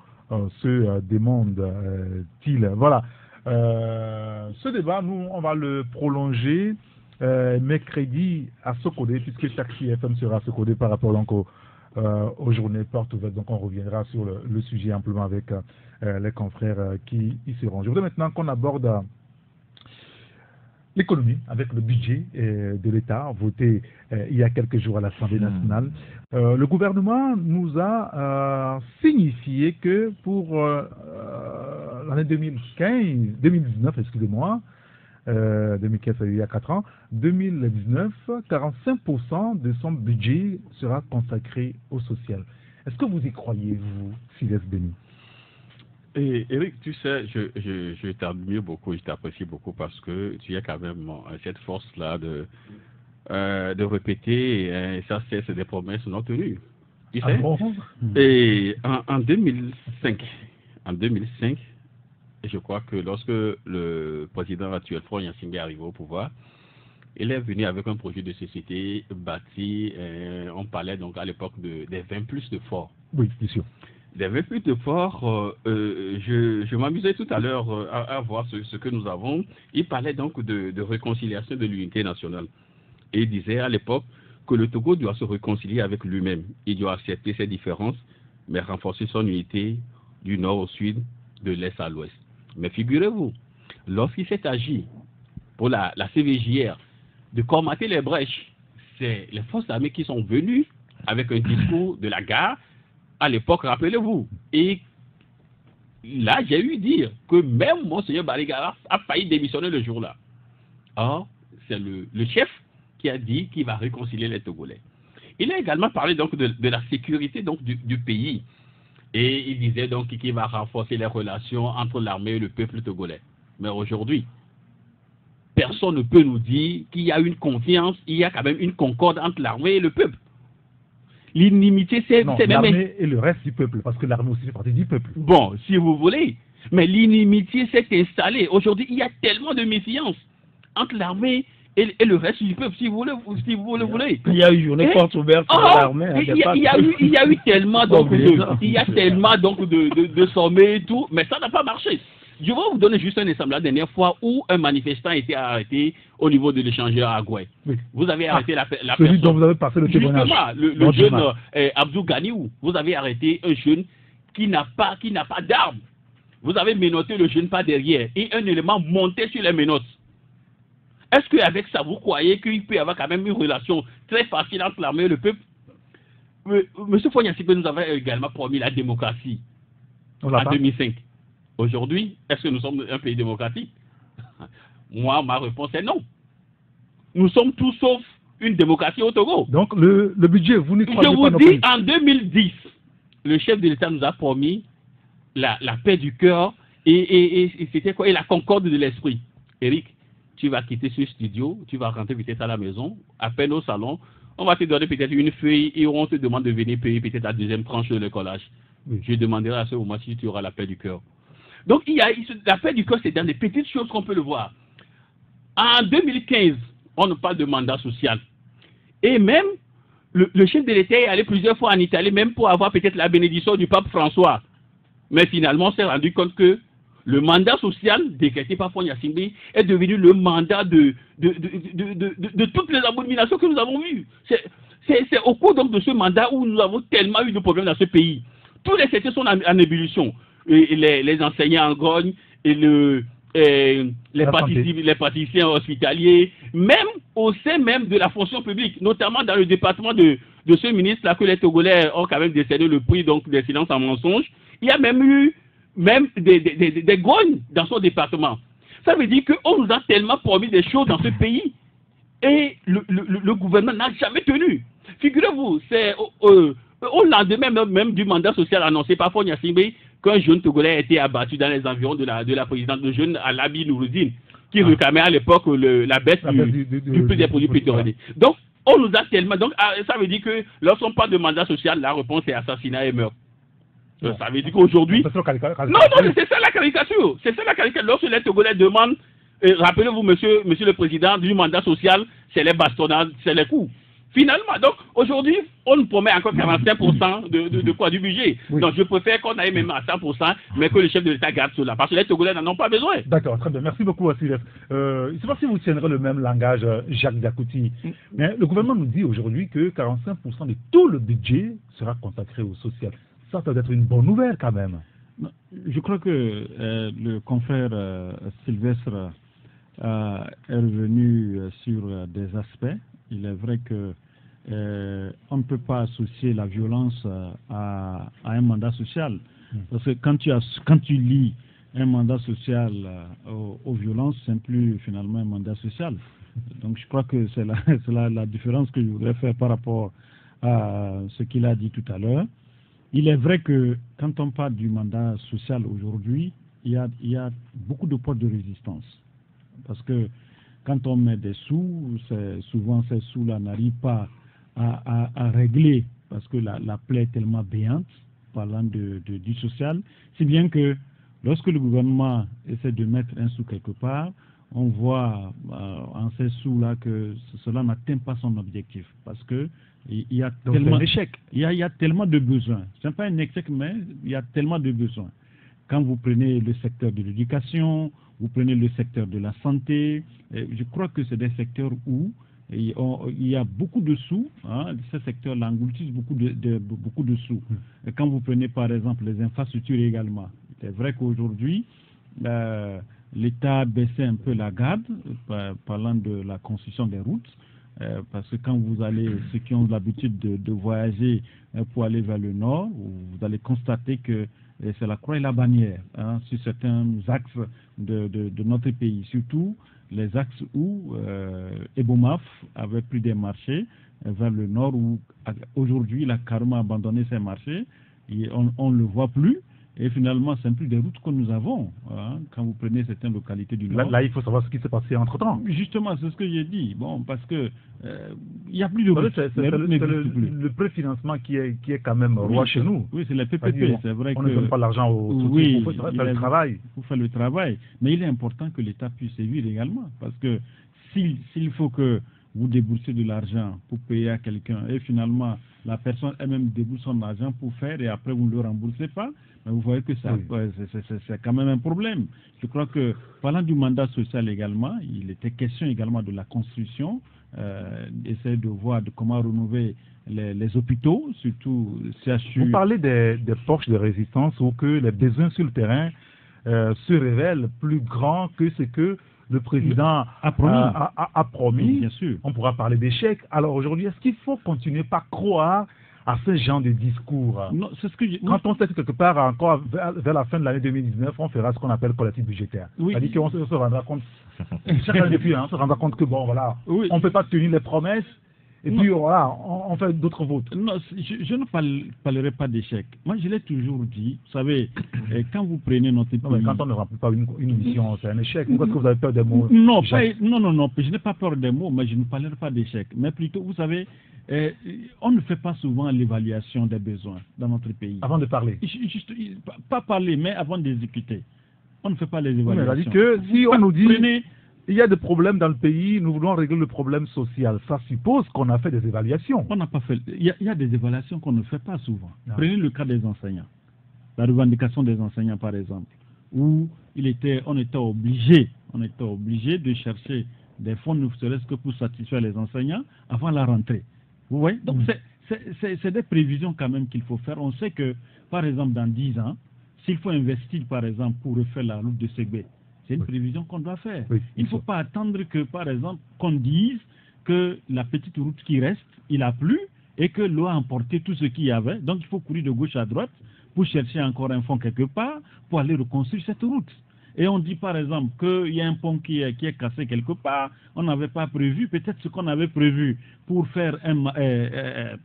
se demande-t-il. Voilà. Ce débat, nous, on va le prolonger mercredi à Socodé, puisque Taxi FM sera à Socodé par rapport donc aux journées portes ouvertes. Donc on reviendra sur le sujet amplement avec les confrères qui y seront. Je voudrais maintenant qu'on aborde l'économie avec le budget de l'État voté il y a quelques jours à l'Assemblée nationale. Le gouvernement nous a signifié que pour l'année 2019, excusez-moi, 2015, il y a 4 ans, 2019, 45% de son budget sera consacré au social. Est-ce que vous y croyez, vous, Siles Béni? Et Eric, tu sais, je t'admire beaucoup, je t'apprécie beaucoup parce que tu as quand même cette force-là de répéter, et ça c'est des promesses non tenues. Tu sais? Bon? Et en 2005, je crois que lorsque le président actuel, Faure Gnassingbé, est arrivé au pouvoir, il est venu avec un projet de société bâti, on parlait donc à l'époque des 20 plus de forts. Oui, bien sûr. Des 20 plus de forts, je m'amusais tout à l'heure à voir ce que nous avons. Il parlait donc de réconciliation de l'unité nationale. Et il disait à l'époque que le Togo doit se réconcilier avec lui-même. Il doit accepter ses différences, mais renforcer son unité du nord au sud, de l'est à l'ouest. Mais figurez-vous, lorsqu'il s'est agi pour la CVJR de combattre les brèches, c'est les forces armées qui sont venues avec un discours de la gare à l'époque, rappelez-vous. Et là, j'ai eu dire que même Monseigneur Baligara a failli démissionner le jour-là. Or, c'est le chef qui a dit qu'il va réconcilier les Togolais. Il a également parlé donc de la sécurité donc du pays. Et il disait donc qu'il va renforcer les relations entre l'armée et le peuple togolais. Mais aujourd'hui, personne ne peut nous dire qu'il y a une confiance, il y a quand même une concorde entre l'armée et le peuple. L'inimitié, c'est même... l'armée et le reste du peuple, parce que l'armée aussi fait partie du peuple. Bon, si vous voulez. Mais l'inimitié s'est installée. Aujourd'hui, il y a tellement de méfiance entre l'armée et le reste du peuple, si vous le voulez. Il y a eu une journée porte ouverte sur l'armée. Il y a eu tellement donc de sommets et tout, mais ça n'a pas marché. Je vais vous donner juste un exemple. La dernière fois où un manifestant a été arrêté au niveau de l'échangeur à Goué. Oui. Vous avez arrêté la personne. Celui dont vous avez passé le témoignage. Justement, le jeune Abdou Ganiou. Vous avez arrêté un jeune qui n'a pas d'arme. Vous avez menotté le jeune par derrière et un élément monté sur les menottes. Est-ce qu'avec ça, vous croyez qu'il peut y avoir quand même une relation très facile entre l'armée et le peuple? Monsieur Faure Gnassingbé nous avait également promis la démocratie en 2005. Aujourd'hui, est-ce que nous sommes un pays démocratique? Moi, ma réponse est non. Nous sommes tous sauf une démocratie au Togo. Donc, le budget, vous n'y croyez pas? Je vous dis, en 2010, le chef de l'État nous a promis la paix du cœur et c'était quoi? Et la concorde de l'esprit. Eric, tu vas quitter ce studio, tu vas rentrer vite à la maison, à peine au salon, on va te donner peut-être une feuille et on te demande de venir payer peut-être la deuxième tranche de le collage. Oui. Je demanderai à ce moment si tu auras la paix du cœur. Donc, la paix du cœur, c'est dans des petites choses qu'on peut le voir. En 2015, on nous parle de mandat social. Et même, le chef de l'État est allé plusieurs fois en Italie, même pour avoir peut-être la bénédiction du pape François. Mais finalement, on s'est rendu compte que le mandat social décrété par Fonya Singbe est devenu le mandat de toutes les abominations que nous avons vues. C'est au cours donc de ce mandat où nous avons tellement eu de problèmes dans ce pays. Tous les secteurs sont en ébullition. Et les enseignants en grogne, et les praticiens hospitaliers, même au sein même de la fonction publique, notamment dans le département de ce ministre-là que les Togolais ont quand même décerné le prix donc, des silences en mensonge. Il y a même eu des grognes dans son département. Ça veut dire qu'on nous a tellement promis des choses dans ce pays et le gouvernement n'a jamais tenu. Figurez-vous, c'est au lendemain même du mandat social annoncé par Fonya Singbe qu'un jeune Togolais a été abattu dans les environs de la présidente de jeune Alabi Nouroudine, qui réclamait à l'époque la baisse du prix des produits pétroliers. Donc, on nous a tellement... Donc, ça veut dire que lorsqu'on parle de mandat social, la réponse est assassinat et meurtre. Ouais. Ça veut dire qu'aujourd'hui... Non, c'est ça la caricature. C'est ça la caricature. Lorsque les Togolais demandent, rappelez-vous, monsieur le Président, du mandat social, c'est les bastonnades, c'est les coups. Finalement, donc, aujourd'hui, on nous promet encore 45% de quoi du budget. Oui. Donc, je préfère qu'on aille même à 100%, mais que le chef de l'État garde cela. Parce que les Togolais n'en ont pas besoin. D'accord, très bien. Merci beaucoup, Assilef. Je ne sais pas si vous tiendrez le même langage, Jacques Diakouti. Mais le gouvernement nous dit aujourd'hui que 45% de tout le budget sera consacré au social. Ça doit être une bonne nouvelle quand même. Je crois que le confrère Sylvestre est revenu sur des aspects. Il est vrai que on ne peut pas associer la violence à un mandat social. Parce que quand tu lis un mandat social aux violences, c'est plus finalement un mandat social. Donc je crois que c'est la différence que je voudrais faire par rapport à ce qu'il a dit tout à l'heure. Il est vrai que quand on parle du mandat social aujourd'hui, il y a beaucoup de portes de résistance. Parce que quand on met des sous, souvent ces sous-là n'arrivent pas à régler parce que la plaie est tellement béante, parlant du social, si bien que lorsque le gouvernement essaie de mettre un sou quelque part, on voit en ces sous-là que cela n'atteint pas son objectif parce que il y a tellement de besoins. Ce n'est pas un échec, mais il y a tellement de besoins. Quand vous prenez le secteur de l'éducation, vous prenez le secteur de la santé, je crois que c'est des secteurs où il y a beaucoup de sous, hein, ces secteurs-là engloutissent beaucoup de sous. Et quand vous prenez par exemple les infrastructures également, c'est vrai qu'aujourd'hui, l'État a baissé un peu la garde, parlant de la construction des routes, parce que quand vous allez, ceux qui ont l'habitude de voyager pour aller vers le nord, vous allez constater que c'est la croix et la bannière hein, sur certains axes de notre pays, surtout les axes où Ebomaf avait pris des marchés vers le nord, où aujourd'hui il a carrément abandonné ses marchés, et on ne le voit plus. Et finalement, c'est plus des routes que nous avons. Hein, quand vous prenez certaines localités du Nord. Là, il faut savoir ce qui s'est passé entre-temps. Justement, c'est ce que j'ai dit. Bon, parce que il n'y a plus de routes. C'est le préfinancement qui est quand même roi chez nous. Oui, c'est les PPP. C'est vrai on ne donne pas l'argent aux soutiens. Il faut faire le travail. Il faut faire le travail. Mais il est important que l'État puisse sévir également. Parce que s'il faut que vous déboursez de l'argent pour payer à quelqu'un et finalement la personne elle-même débourse son argent pour faire et après vous ne le remboursez pas, mais vous voyez que c'est quand même un problème. Je crois que parlant du mandat social également, il était question également de la construction, essayer de voir comment renouveler les hôpitaux, surtout CHU. Vous parlez des poches de résistance où que les besoins sur le terrain se révèlent plus grands que ce que le président a promis. Bien sûr. On pourra parler d'échecs. Alors aujourd'hui, est-ce qu'il faut continuer par croire à ce genre de discours? Non, c'est ce que quand on sait que quelque part, encore vers la fin de l'année 2019, on fera ce qu'on appelle collectif budgétaire. Oui. C'est-à-dire qu'on se rendra compte, chaque année depuis, on se rendra compte que bon, voilà, on ne peut pas tenir les promesses et puis voilà, on fait d'autres votes. Non, je ne parlerai pas d'échec. Moi, je l'ai toujours dit, vous savez, quand vous prenez notre pays... Non, mais quand on ne remplit pas une mission, c'est un échec. Pourquoi est-ce que vous avez peur des mots? Non, je n'ai pas peur des mots, mais je ne parlerai pas d'échec. Mais plutôt, vous savez, on ne fait pas souvent l'évaluation des besoins dans notre pays. Avant de parler. Juste, pas parler, mais avant d'exécuter. On ne fait pas les évaluations. Mais ça dit que si on nous dit... Il y a des problèmes dans le pays, nous voulons régler le problème social. Ça suppose qu'on a fait des évaluations. On n'a pas fait. Il y a des évaluations qu'on ne fait pas souvent. Prenez le cas des enseignants. La revendication des enseignants, par exemple, où on était obligé de chercher des fonds, ne serait-ce que pour satisfaire les enseignants avant la rentrée. Vous voyez? Donc, c'est des prévisions quand même qu'il faut faire. On sait que, par exemple, dans 10 ans, s'il faut investir, par exemple, pour refaire la route de Ségué, c'est une prévision qu'on doit faire. Oui, il ne faut pas attendre que, par exemple, qu'on dise que la petite route qui reste, il a plu et que l'eau a emporté tout ce qu'il y avait. Donc, il faut courir de gauche à droite pour chercher encore un fonds quelque part pour aller reconstruire cette route. Et on dit, par exemple, qu'il y a un pont qui est cassé quelque part, on n'avait pas prévu, peut-être ce qu'on avait prévu pour faire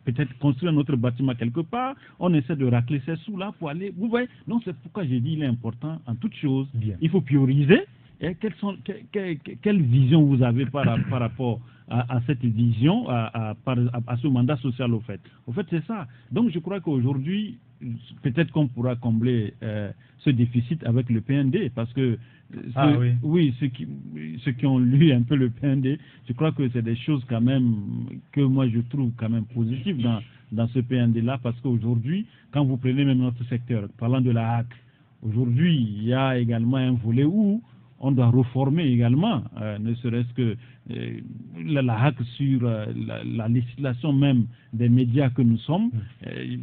peut-être construire un autre bâtiment quelque part, on essaie de racler ces sous-là pour aller... Vous voyez? Donc, c'est pourquoi j'ai dit il est important, en toute chose, il faut prioriser. Et quelle vision vous avez par rapport à cette vision, à ce mandat social au fait? Au fait, c'est ça. Donc, je crois qu'aujourd'hui, peut-être qu'on pourra combler ce déficit avec le PND, parce que ceux qui ont lu un peu le PND, je crois que c'est des choses quand même que moi je trouve quand même positives dans ce PND-là, parce qu'aujourd'hui, quand vous prenez même notre secteur, parlant de la HAC, aujourd'hui, il y a également un volet où on doit reformer également, ne serait-ce que la HAC sur la législation même des médias que nous sommes.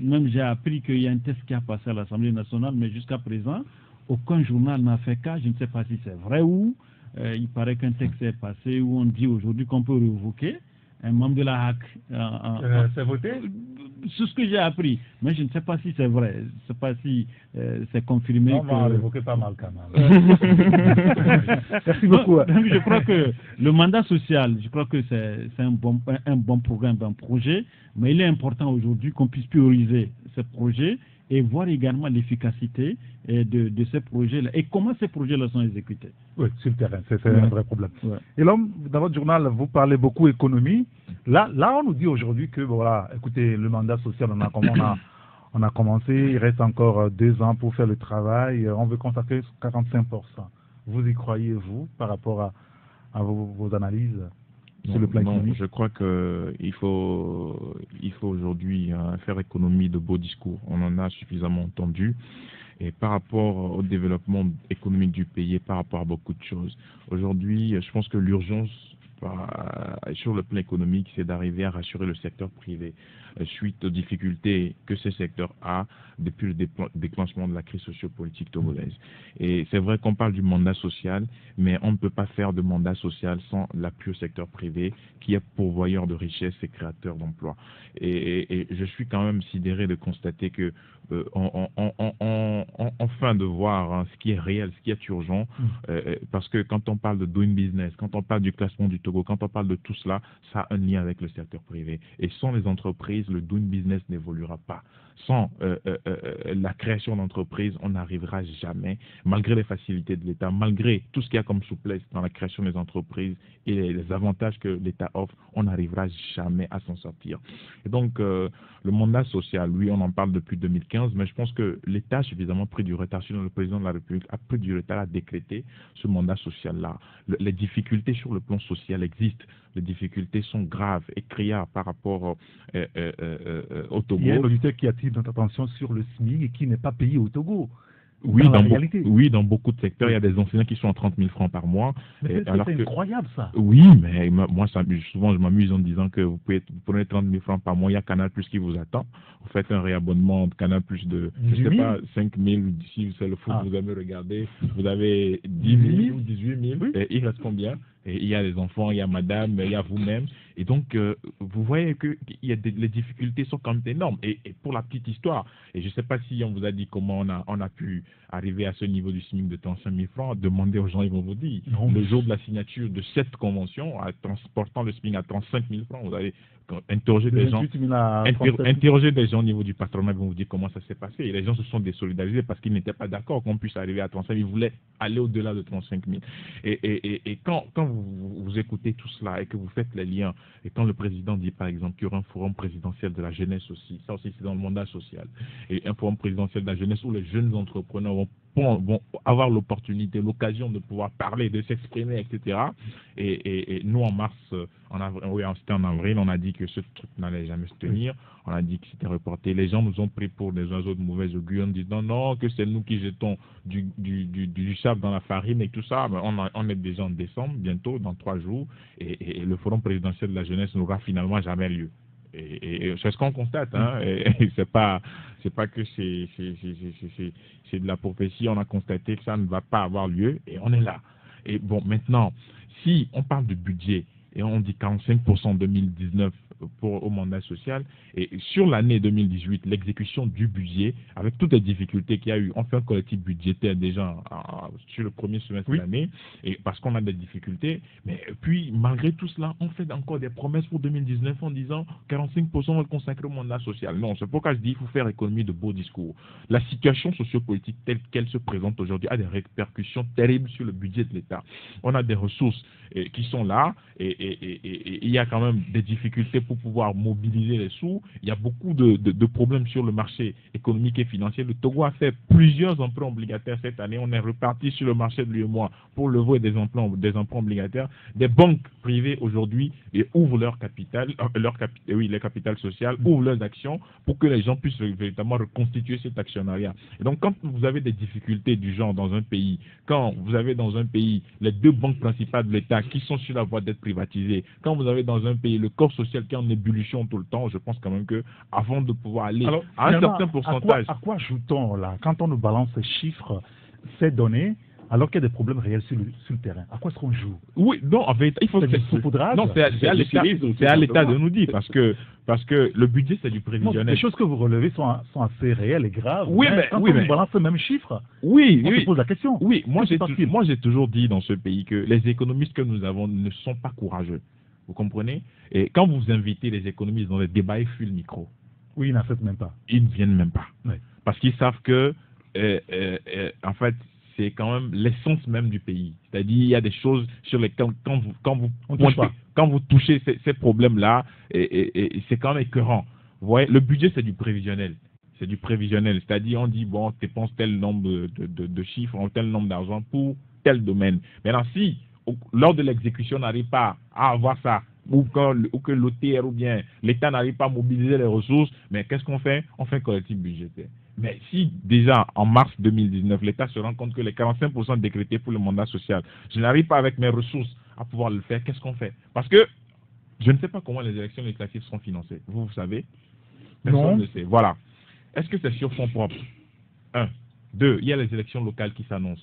Même j'ai appris qu'il y a un test qui a passé à l'Assemblée nationale, mais jusqu'à présent, aucun journal n'a fait cas. Je ne sais pas si c'est vrai ou il paraît qu'un texte est passé où on dit aujourd'hui qu'on peut révoquer un membre de la HAC. C'est voté? C'est ce que j'ai appris, mais je ne sais pas si c'est vrai. Je ne sais pas si c'est confirmé. On va révoquer pas mal quand même. Merci beaucoup. Donc, je crois que le mandat social, je crois que c'est un bon programme, un projet, mais il est important aujourd'hui qu'on puisse prioriser ce projet et voir également l'efficacité de ces projets-là et comment ces projets-là sont exécutés. Oui, sur le terrain, c'est un vrai problème. Ouais. Et là, dans votre journal, vous parlez beaucoup économie. Là, on nous dit aujourd'hui que, voilà, écoutez, le mandat social, on a commencé, il reste encore 2 ans pour faire le travail, on veut consacrer 45%. Vous y croyez, vous, par rapport à vos analyses? Sur le plan économique? Je crois qu'il faut aujourd'hui faire économie de beaux discours. On en a suffisamment entendu. Et par rapport au développement économique du pays, par rapport à beaucoup de choses. Aujourd'hui, je pense que l'urgence sur le plan économique, c'est d'arriver à rassurer le secteur privé suite aux difficultés que ce secteur a depuis le déclenchement de la crise sociopolitique togolaise. Et c'est vrai qu'on parle du mandat social, mais on ne peut pas faire de mandat social sans l'appui au secteur privé qui est pourvoyeur de richesses et créateur d'emplois. Et je suis quand même sidéré de constater que enfin de voir ce qui est réel, ce qui est urgent, parce que quand on parle de doing business, quand on parle du classement du Togo, quand on parle de tout cela, ça a un lien avec le secteur privé. Et sans les entreprises, le doing business n'évoluera pas. Sans la création d'entreprises, on n'arrivera jamais, malgré les facilités de l'État, malgré tout ce qu'il y a comme souplesse dans la création des entreprises et les avantages que l'État offre, on n'arrivera jamais à s'en sortir. Et donc, le mandat social, lui, on en parle depuis 2015, mais je pense que l'État a suffisamment pris du retard, sinon le président de la République a pris du retard à décréter ce mandat social-là. Les difficultés sur le plan social existent. Les difficultés sont graves et criards par rapport au Togo. Il y a un auditeur qui attire notre attention sur le SMIC et qui n'est pas payé au Togo. Oui, dans beaucoup de secteurs, il y a des enseignants qui sont à 30 000 francs par mois. Mais c'est incroyable ça. Oui, mais moi, souvent, je m'amuse en disant que vous prenez 30 000 francs par mois, il y a Canal Plus qui vous attend. Vous faites un réabonnement de Canal Plus de, je sais pas, 5 000, si c'est le foot, vous avez regardé, vous avez 10 000 ou 18 000, et il reste combien? Et il y a les enfants, il y a madame, il y a vous-même. Et donc, vous voyez que les difficultés sont quand même énormes. Et pour la petite histoire, et je ne sais pas si on vous a dit comment on a pu arriver à ce niveau du SMIC de 35 000 francs, demandez aux gens, ils vont vous dire. Non. Le jour de la signature de cette convention, en transportant le SMIC à 35 000 francs, vous allez interroger des gens, interroger des gens au niveau du patronat, ils vont vous dire comment ça s'est passé. Et les gens se sont désolidarisés parce qu'ils n'étaient pas d'accord qu'on puisse arriver à 35 000. Ils voulaient aller au-delà de 35 000. Et quand vous écoutez tout cela et que vous faites les liens, et quand le président dit par exemple qu'il y aura un forum présidentiel de la jeunesse aussi, ça aussi c'est dans le mandat social, et un forum présidentiel de la jeunesse où les jeunes entrepreneurs vont avoir l'opportunité, l'occasion de pouvoir parler, de s'exprimer, etc. Et nous, en mars, c'était en avril, on a dit que ce truc n'allait jamais se tenir. On a dit que c'était reporté. Les gens nous ont pris pour des oiseaux de mauvaise augure en disant non, que c'est nous qui jetons du sable dans la farine et tout ça. Mais on est déjà en décembre, bientôt, dans 3 jours. Et le forum présidentiel de la jeunesse n'aura finalement jamais lieu. Et c'est ce qu'on constate, hein. Et c'est pas que c'est de la prophétie. On a constaté que ça ne va pas avoir lieu et on est là. Et bon, maintenant, si on parle de budget et on dit 45% en 2019 au mandat social, et sur l'année 2018, l'exécution du budget, avec toutes les difficultés qu'il y a eu, on fait un collectif budgétaire déjà sur le premier semestre de l'année, et parce qu'on a des difficultés, mais puis malgré tout cela, on fait encore des promesses pour 2019 en disant 45% va consacrer au mandat social. Non, c'est pourquoi je dis qu'il faut faire économie de beaux discours. La situation sociopolitique telle qu'elle se présente aujourd'hui a des répercussions terribles sur le budget de l'État. On a des ressources qui sont là, et il y a quand même des difficultés pour pouvoir mobiliser les sous. Il y a beaucoup de problèmes sur le marché économique et financier. Le Togo a fait plusieurs emprunts obligataires cette année. On est reparti sur le marché de l'UEMOA pour lever des emprunts obligataires. Des banques privées aujourd'hui ouvrent leur capital, les capitales sociales, ouvrent leurs actions pour que les gens puissent véritablement reconstituer cet actionnariat. Et donc, quand vous avez des difficultés du genre dans un pays, quand vous avez dans un pays les 2 banques principales de l'État qui sont sur la voie d'être privatisées, quand vous avez dans un pays le corps social qui est en ébullition tout le temps, je pense quand même que avant de pouvoir aller à un certain pourcentage... À quoi joue-t-on là quand on nous balance ces chiffres, ces données, alors qu'il y a des problèmes réels sur le terrain? À quoi est-ce qu'on joue? Oui, non, en fait, il faut que c'est à l'État de nous dire, parce que le budget, c'est du prévisionnel. Les choses que vous relevez sont assez réelles et graves. Oui, mais quand on nous balance le même chiffre, on se pose la question. Oui, moi j'ai toujours dit dans ce pays que les économistes que nous avons ne sont pas courageux. Vous comprenez? Et quand vous invitez les économistes dans les débats, ils fuient le micro. Oui, ils n'acceptent même pas. Ils ne viennent même pas. Oui. Parce qu'ils savent que, en fait, c'est quand même l'essence même du pays. C'est-à-dire, il y a des choses sur lesquelles, quand vous touchez ces problèmes-là, et c'est quand même écœurant. Vous voyez, le budget, c'est du prévisionnel. C'est du prévisionnel. C'est-à-dire, on dit, bon, tu dépenses tel nombre de chiffres, tel nombre d'argent pour tel domaine. Maintenant, si, lors de l'exécution, on n'arrive pas à avoir ça, ou que l'OTR ou bien l'État n'arrive pas à mobiliser les ressources, mais qu'est-ce qu'on fait? On fait un collectif budgétaire. Mais si déjà en mars 2019, l'État se rend compte que les 45% décrétés pour le mandat social, je n'arrive pas avec mes ressources à pouvoir le faire, qu'est-ce qu'on fait? Parce que je ne sais pas comment les élections législatives seront financées. Vous savez? Personne ne sait. Voilà. Est-ce que c'est sur fonds propres? 1. 2. Il y a les élections locales qui s'annoncent.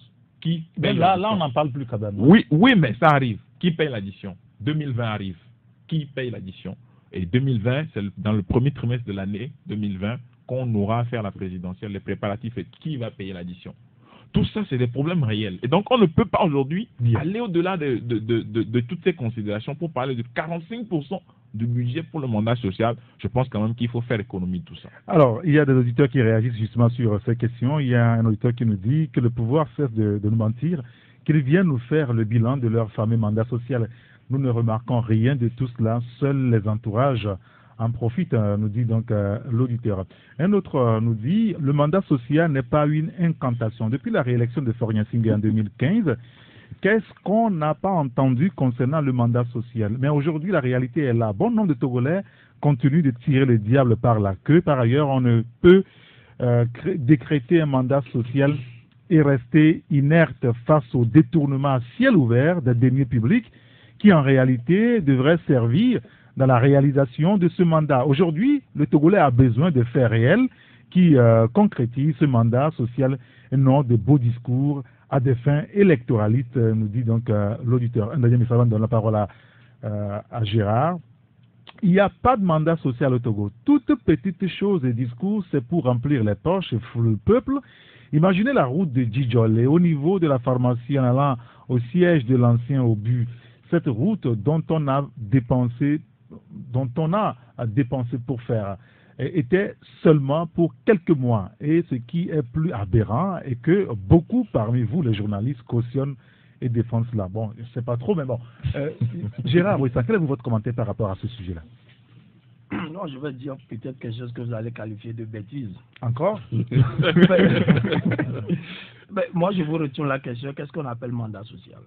Là, on n'en parle plus quand même. Oui, mais ça arrive. Qui paye l'addition? 2020 arrive. Qui paye l'addition? Et 2020, c'est dans le premier trimestre de l'année 2020 qu'on aura à faire la présidentielle, les préparatifs, et qui va payer l'addition? Tout ça, c'est des problèmes réels. Et donc, on ne peut pas aujourd'hui aller au-delà de toutes ces considérations pour parler de 45% du budget pour le mandat social. Je pense quand même qu'il faut faire économie de tout ça. Alors, il y a des auditeurs qui réagissent justement sur ces questions. Il y a un auditeur qui nous dit que le pouvoir cesse de nous mentir, qu'ils viennent nous faire le bilan de leur fameux mandat social. Nous ne remarquons rien de tout cela. Seuls les entourages en profitent, nous dit donc l'auditeur. Un autre nous dit, le mandat social n'est pas une incantation. Depuis la réélection de Faure Gnassingbé en 2015, qu'est-ce qu'on n'a pas entendu concernant le mandat social? Mais aujourd'hui, la réalité est là. Bon nombre de Togolais continuent de tirer le diable par la queue. Par ailleurs, on ne peut décréter un mandat social et rester inerte face au détournement à ciel ouvert des deniers publics qui, en réalité, devraient servir dans la réalisation de ce mandat. Aujourd'hui, le Togolais a besoin de faits réels qui concrétisent ce mandat social et non de beaux discours à des fins électoralistes, nous dit donc l'auditeur. Un deuxième message, on donne la parole à Gérard. Il n'y a pas de mandat social au Togo. Toute petite chose et discours, c'est pour remplir les poches et fouler le peuple. Imaginez la route de Djidjolé au niveau de la pharmacie en allant au siège de l'ancien obus. Cette route dont on a dépensé dont on a dépensé pour faire était seulement pour quelques mois. Et ce qui est plus aberrant est que beaucoup parmi vous, les journalistes, cautionnent et défendent cela. Bon, je ne sais pas trop, mais bon. Gérard, oui, quel est votre commentaire par rapport à ce sujet-là? Non, je vais dire peut-être quelque chose que vous allez qualifier de bêtise. Encore? Moi, je vous retourne la question, qu'est-ce qu'on appelle mandat social?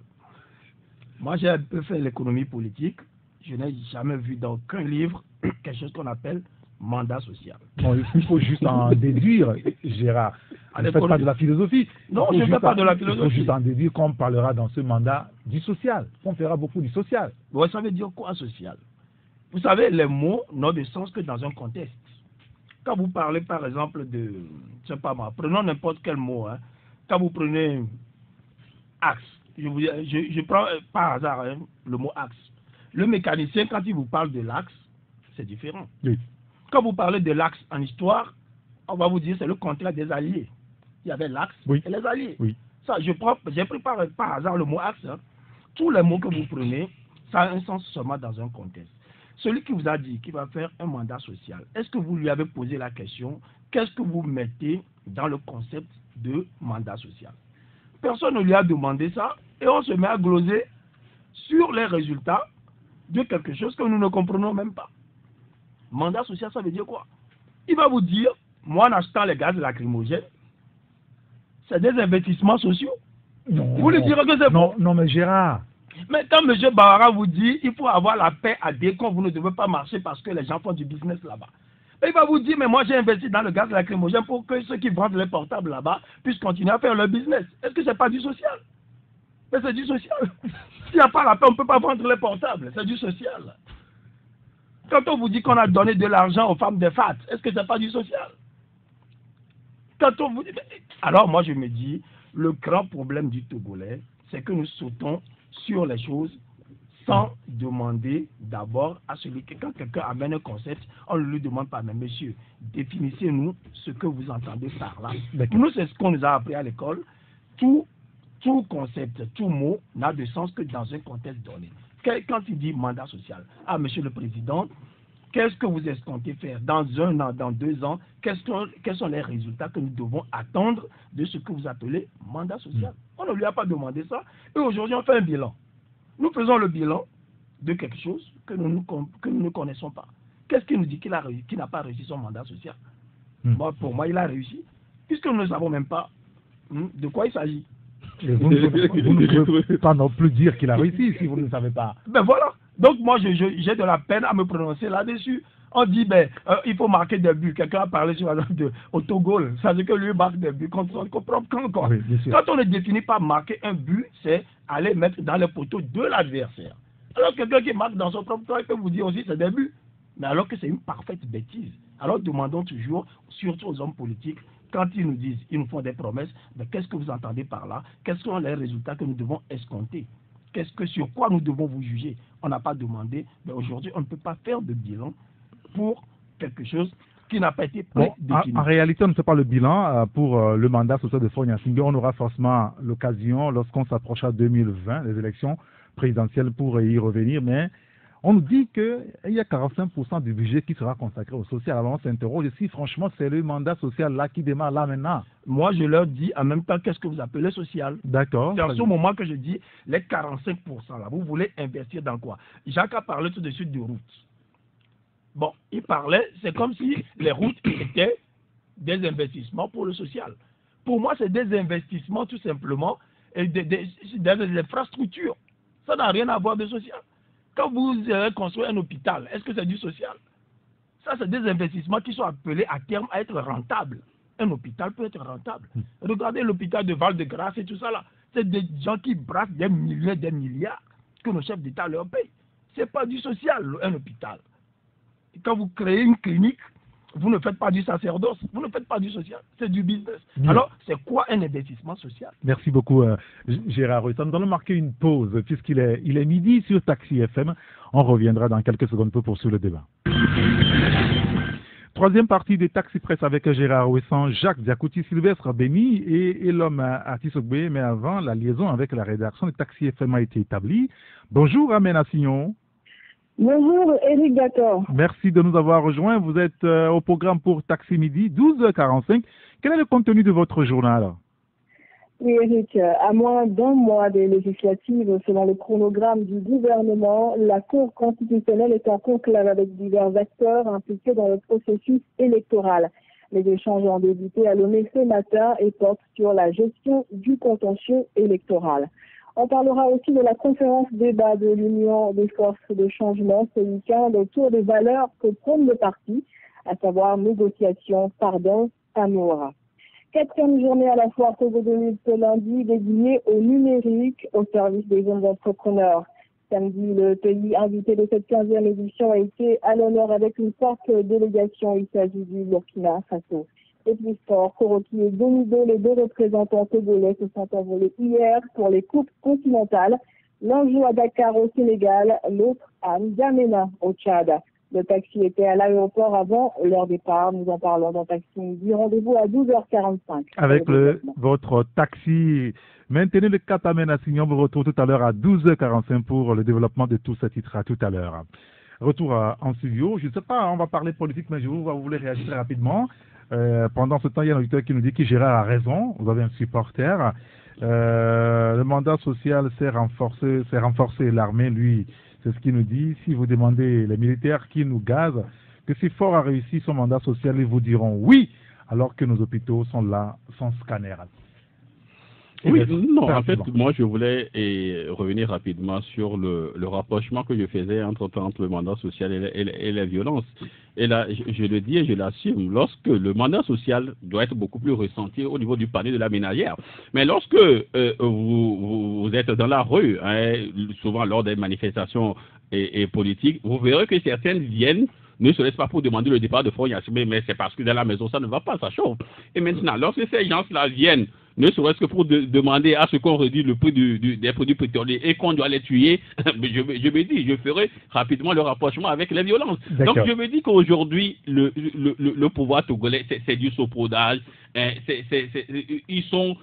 Moi, j'ai un peu fait l'économie politique. Je n'ai jamais vu dans aucun livre quelque chose qu'on appelle mandat social. Bon, il faut juste en déduire, Gérard. Ne faites pas de la philosophie. Non, je ne fais pas de la philosophie. Il faut juste en déduire qu'on parlera dans ce mandat du social. On fera beaucoup du social. Ouais, ça veut dire quoi, social? Vous savez, les mots n'ont de sens que dans un contexte. Quand vous parlez, par exemple, de, je ne sais pas moi, prenons n'importe quel mot. Hein. Quand vous prenez axe, je prends par hasard le mot axe. Le mécanicien, quand il vous parle de l'axe, c'est différent. Oui. Quand vous parlez de l'axe en histoire, on va vous dire c'est le contraire des alliés. Il y avait l'axe et les alliés. Oui. Ça, j'ai pris par hasard le mot axe. Hein. Tous les mots que vous prenez, ça a un sens seulement dans un contexte. Celui qui vous a dit qu'il va faire un mandat social, est-ce que vous lui avez posé la question, qu'est-ce que vous mettez dans le concept de mandat social? Personne ne lui a demandé ça et on se met à gloser sur les résultats de quelque chose que nous ne comprenons même pas. Mandat social, ça veut dire quoi? Il va vous dire, moi en achetant les gaz lacrymogènes, c'est des investissements sociaux. Non, vous lui direz que c'est non, non, mais Gérard. Mais quand M. Bawara vous dit, il faut avoir la paix à Décon, vous ne devez pas marcher parce que les gens font du business là-bas. Il va vous dire, mais moi j'ai investi dans le gaz lacrymogène pour que ceux qui vendent les portables là-bas puissent continuer à faire leur business. Est-ce que c'est pas du social? Mais c'est du social. S'il n'y a pas la paix, on ne peut pas vendre les portables. C'est du social. Quand on vous dit qu'on a donné de l'argent aux femmes des FAT, est-ce que ce n'est pas du social? Quand on vous dit... Alors moi je me dis, le grand problème du Togolais, c'est que nous sautons sur les choses sans demander d'abord à celui que quand quelqu'un amène un concept, on ne lui demande pas, mais monsieur, définissez-nous ce que vous entendez par là. Nous, c'est ce qu'on nous a appris à l'école. Tout concept, tout mot n'a de sens que dans un contexte donné. Quand il dit mandat social, ah, monsieur le président, qu'est-ce que vous escomptez faire dans 1 an, dans 2 ans? Quels sont les résultats que nous devons attendre de ce que vous appelez mandat social? On ne lui a pas demandé ça. Et aujourd'hui, on fait un bilan. Nous faisons le bilan de quelque chose que nous ne connaissons pas. Qu'est-ce qui nous dit qu'il n'a pas réussi son mandat social? Moi, pour moi, il a réussi, puisque nous ne savons même pas de quoi il s'agit. Et vous ne pouvez pas non plus dire qu'il a réussi si vous ne le savez pas. Ben voilà. Donc moi, j'ai de la peine à me prononcer là-dessus. On dit, il faut marquer des buts. Quelqu'un a parlé sur au Togo, ça veut dire que lui marque des buts contre son propre camp. Quoi. Oui, quand on ne définit pas marquer un but, c'est aller mettre dans les poteaux de l'adversaire. Alors quelqu'un qui marque dans son propre camp, il peut vous dire aussi c'est des buts. Mais alors que c'est une parfaite bêtise. Alors demandons toujours, surtout aux hommes politiques, quand ils nous disent, ils nous font des promesses, mais qu'est-ce que vous entendez par là? Quels sont les résultats que nous devons escompter? Sur quoi nous devons vous juger? On n'a pas demandé, mais aujourd'hui, on ne peut pas faire de bilan pour quelque chose qui n'a pas été défini. En réalité, on ne fait pas le bilan pour le mandat social de Faure Gnassingbé. On aura forcément l'occasion, lorsqu'on s'approchera de 2020, les élections présidentielles, pour y revenir, mais on nous dit qu'il y a 45% du budget qui sera consacré au social. Alors on s'interroge si franchement c'est le mandat social là qui démarre là maintenant. Moi je leur dis en même temps qu'est-ce que vous appelez social. D'accord. C'est en ce moment que je dis les 45% là, vous voulez investir dans quoi? Jacques a parlé tout de suite de routes. Bon, il parlait, c'est comme si les routes étaient des investissements pour le social. Pour moi c'est des investissements tout simplement et des infrastructures. Ça n'a rien à voir de social. Quand vous construisez un hôpital, est-ce que c'est du social? Ça, c'est des investissements qui sont appelés à terme à être rentables. Un hôpital peut être rentable. Regardez l'hôpital de Val-de-Grâce et tout ça là. C'est des gens qui brassent des milliers, des milliards que nos chefs d'État leur payent. Ce n'est pas du social, un hôpital. Et quand vous créez une clinique, vous ne faites pas du sacerdoce, vous ne faites pas du social, c'est du business. Bien. Alors, c'est quoi un investissement social? Merci beaucoup, Gérard Ruissan. Nous allons marquer une pause, puisqu'il est midi sur Taxi FM. On reviendra dans quelques secondes pour poursuivre le débat. Troisième partie des Taxi Presse avec Gérard Ruissan, Jacques Diakouti, Sylvestre Béni et l'homme Atis Ogbe. Mais avant, la liaison avec la rédaction de Taxi FM a été établie. Bonjour, Amen Assignon. Bonjour, Éric Dator. Merci de nous avoir rejoints. Vous êtes au programme pour Taxi Midi, 12h45. Quel est le contenu de votre journal? Oui, Éric, à moins d'un mois des législatives, selon le chronogramme du gouvernement, la Cour constitutionnelle est en conclave avec divers acteurs impliqués dans le processus électoral. Les échanges ont débuté à Lomé ce matin et portent sur la gestion du contentieux électoral. On parlera aussi de la conférence débat de l'Union des forces de changement ce week-end autour des valeurs que prône le parti, à savoir négociation, pardon, amour. 4e journée à la foire Togo de Lutte ce lundi dédiée au numérique au service des jeunes entrepreneurs. Samedi, le pays invité de cette 15e édition a été à l'honneur avec une forte délégation. Il s'agit du Burkina Faso. Et plus fort, Koroki et Donido, les deux représentants togolais, se sont envolés hier pour les coupes continentales. L'un joue à Dakar au Sénégal, l'autre à N'Djamena au Tchad. Le taxi était à l'aéroport avant leur départ. Nous en parlons dans Taxi Midi. Rendez-vous à 12h45. Avec votre taxi. Maintenez le cap à Ménassignon. Vous retrouvez tout à l'heure à 12h45 pour le développement de tous ces titres. À tout à l'heure. Retour en studio. Je ne sais pas, on va parler politique, mais vous voulez réagir très rapidement. Pendant ce temps, il y a un auditeur qui nous dit que Gérard a raison. Vous avez un supporter. Le mandat social s'est renforcé. L'armée, lui, c'est ce qu'il nous dit. Si vous demandez les militaires qui nous gazent, que si Fort a réussi son mandat social, ils vous diront oui, alors que nos hôpitaux sont là, sans scanner. Oui, non, en fait, moi je voulais revenir rapidement sur le rapprochement que je faisais entre le mandat social et la violence. Et là, je le dis et je l'assume, lorsque le mandat social doit être beaucoup plus ressenti au niveau du panier de la ménagère. Mais lorsque vous êtes dans la rue, souvent lors des manifestations et politiques, vous verrez que certaines viennent ne serait-ce pas pour demander le départ de Fort Yacimé, mais c'est parce que dans la maison ça ne va pas, ça chauffe. Et maintenant, lorsque ces gens-là viennent, ne serait-ce que pour demander à ce qu'on réduise le prix des produits pétroliers et qu'on doit les tuer, je me dis, je ferai rapidement le rapprochement avec les violences. Donc je me dis qu'aujourd'hui, le pouvoir togolais, c'est du saupoudrage, ils sont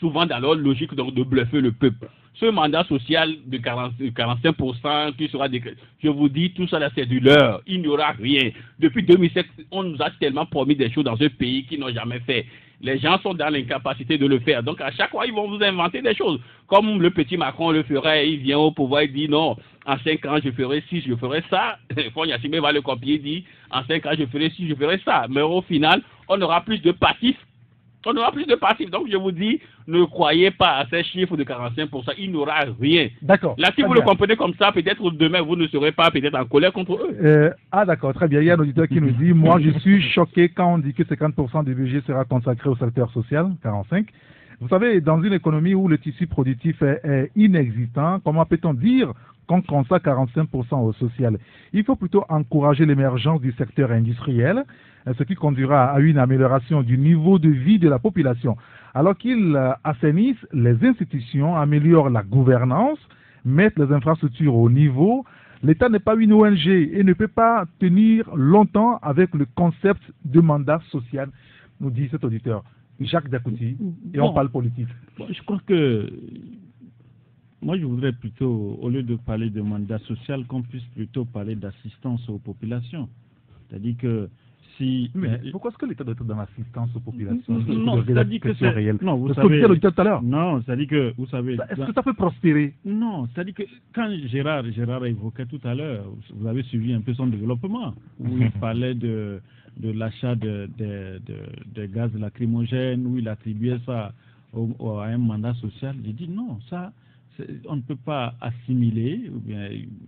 souvent dans leur logique donc, de bluffer le peuple. Ce mandat social de 45% qui sera décrété, je vous dis, tout ça là c'est du leurre. Il n'y aura rien. Depuis 2007, on nous a tellement promis des choses dans ce pays qu'ils n'ont jamais fait. Les gens sont dans l'incapacité de le faire. Donc à chaque fois, ils vont vous inventer des choses. Comme le petit Macron le ferait, il vient au pouvoir, il dit non, en 5 ans je ferai ci, je ferai ça. Fon Yacimé va le copier, il dit en 5 ans je ferai ci, je ferai ça. Mais au final, on aura plus de passifs. On aura plus de passifs. Donc, je vous dis, ne croyez pas à ces chiffres de 45%. Il n'y aura rien. D'accord. Là, si vous le comprenez comme ça, peut-être demain, vous ne serez pas peut-être en colère contre eux. D'accord. Très bien. Il y a un auditeur qui nous dit, moi, je suis choqué quand on dit que 50% du budget sera consacré au secteur social, 45%. Vous savez, dans une économie où le tissu productif est inexistant, comment peut-on dire qu'on consacre 45% au social? Il faut plutôt encourager l'émergence du secteur industriel, ce qui conduira à une amélioration du niveau de vie de la population. Alors qu'ils assainissent les institutions, améliorent la gouvernance, mettent les infrastructures au niveau, l'État n'est pas une ONG et ne peut pas tenir longtemps avec le concept de mandat social, nous dit cet auditeur. Jacques Dakouti, et on parle politique. Bon, je crois que moi je voudrais plutôt, au lieu de parler de mandat social, qu'on puisse plutôt parler d'assistance aux populations. C'est-à-dire que si... Mais pourquoi est-ce que l'État doit être dans l'assistance aux populations? Non, c'est-à-dire que c'est réel. Non, vous savez... tout à l'heure. Non, c'est-à-dire que, vous savez... Est-ce que ça peut prospérer? Non, c'est-à-dire que quand Gérard évoquait tout à l'heure, vous avez suivi un peu son développement, où il parlait de l'achat de gaz lacrymogènes, où il attribuait ça à un mandat social. J'ai dit non, ça, on ne peut pas assimiler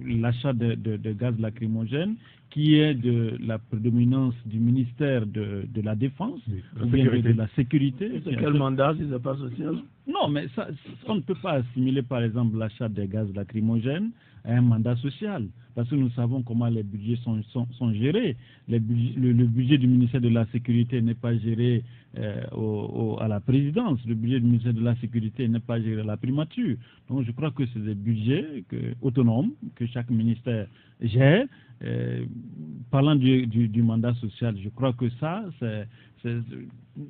l'achat de gaz lacrymogènes qui est de la prédominance du ministère de la Défense ou bien de la Sécurité. C'est quel mandat si ce n'est pas social? Non, mais ça, on ne peut pas assimiler par exemple l'achat des gaz lacrymogènes à un mandat social, parce que nous savons comment les budgets sont gérés. Le budget du ministère de la Sécurité n'est pas géré à la présidence. Le budget du ministère de la Sécurité n'est pas géré à la primature. Donc je crois que c'est des budgets autonomes que chaque ministère gère. Parlant du mandat social, je crois que ça,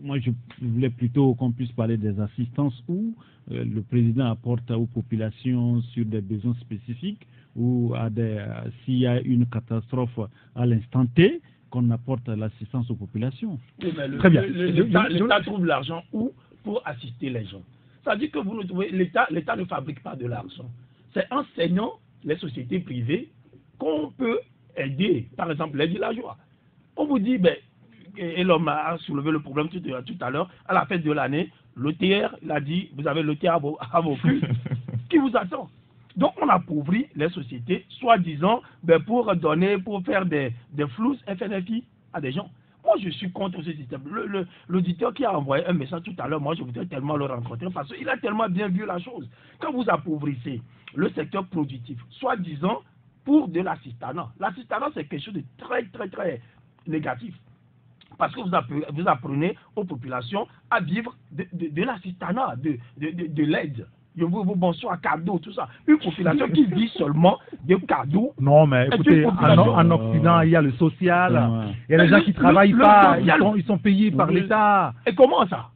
moi je voulais plutôt qu'on puisse parler des assistances où le président apporte aux populations sur des besoins spécifiques ou s'il y a une catastrophe à l'instant T, qu'on apporte l'assistance aux populations. Oui, très bien. L'État trouve l'argent où pour assister les gens. Ça veut dire que vous ne trouvez, l'État ne fabrique pas de l'argent. C'est en enseignant les sociétés privées qu'on peut aider, par exemple, les villageois. On vous dit, et l'homme a soulevé le problème tout à l'heure, à la fin de l'année, l'OTR, il a dit, vous avez l'OTR à vos culs, qui vous attend? Donc on appauvrit les sociétés, soi-disant, pour faire des flous FNFI à des gens. Moi, je suis contre ce système. L'auditeur qui a envoyé un message tout à l'heure, moi, je voudrais tellement le rencontrer parce qu'il a tellement bien vu la chose. Quand vous appauvrissez le secteur productif, soi-disant, pour de l'assistanat. L'assistanat, c'est quelque chose de très, très, très négatif. Parce que vous apprenez aux populations à vivre de l'assistanat, de l'aide. Bonsoir, cadeaux, tout ça. Une population qui vit seulement de cadeaux. Non, mais écoutez, en Occident, il y a le social. Il y a des gens qui ne travaillent pas, ils sont payés par l'État. Et comment ça?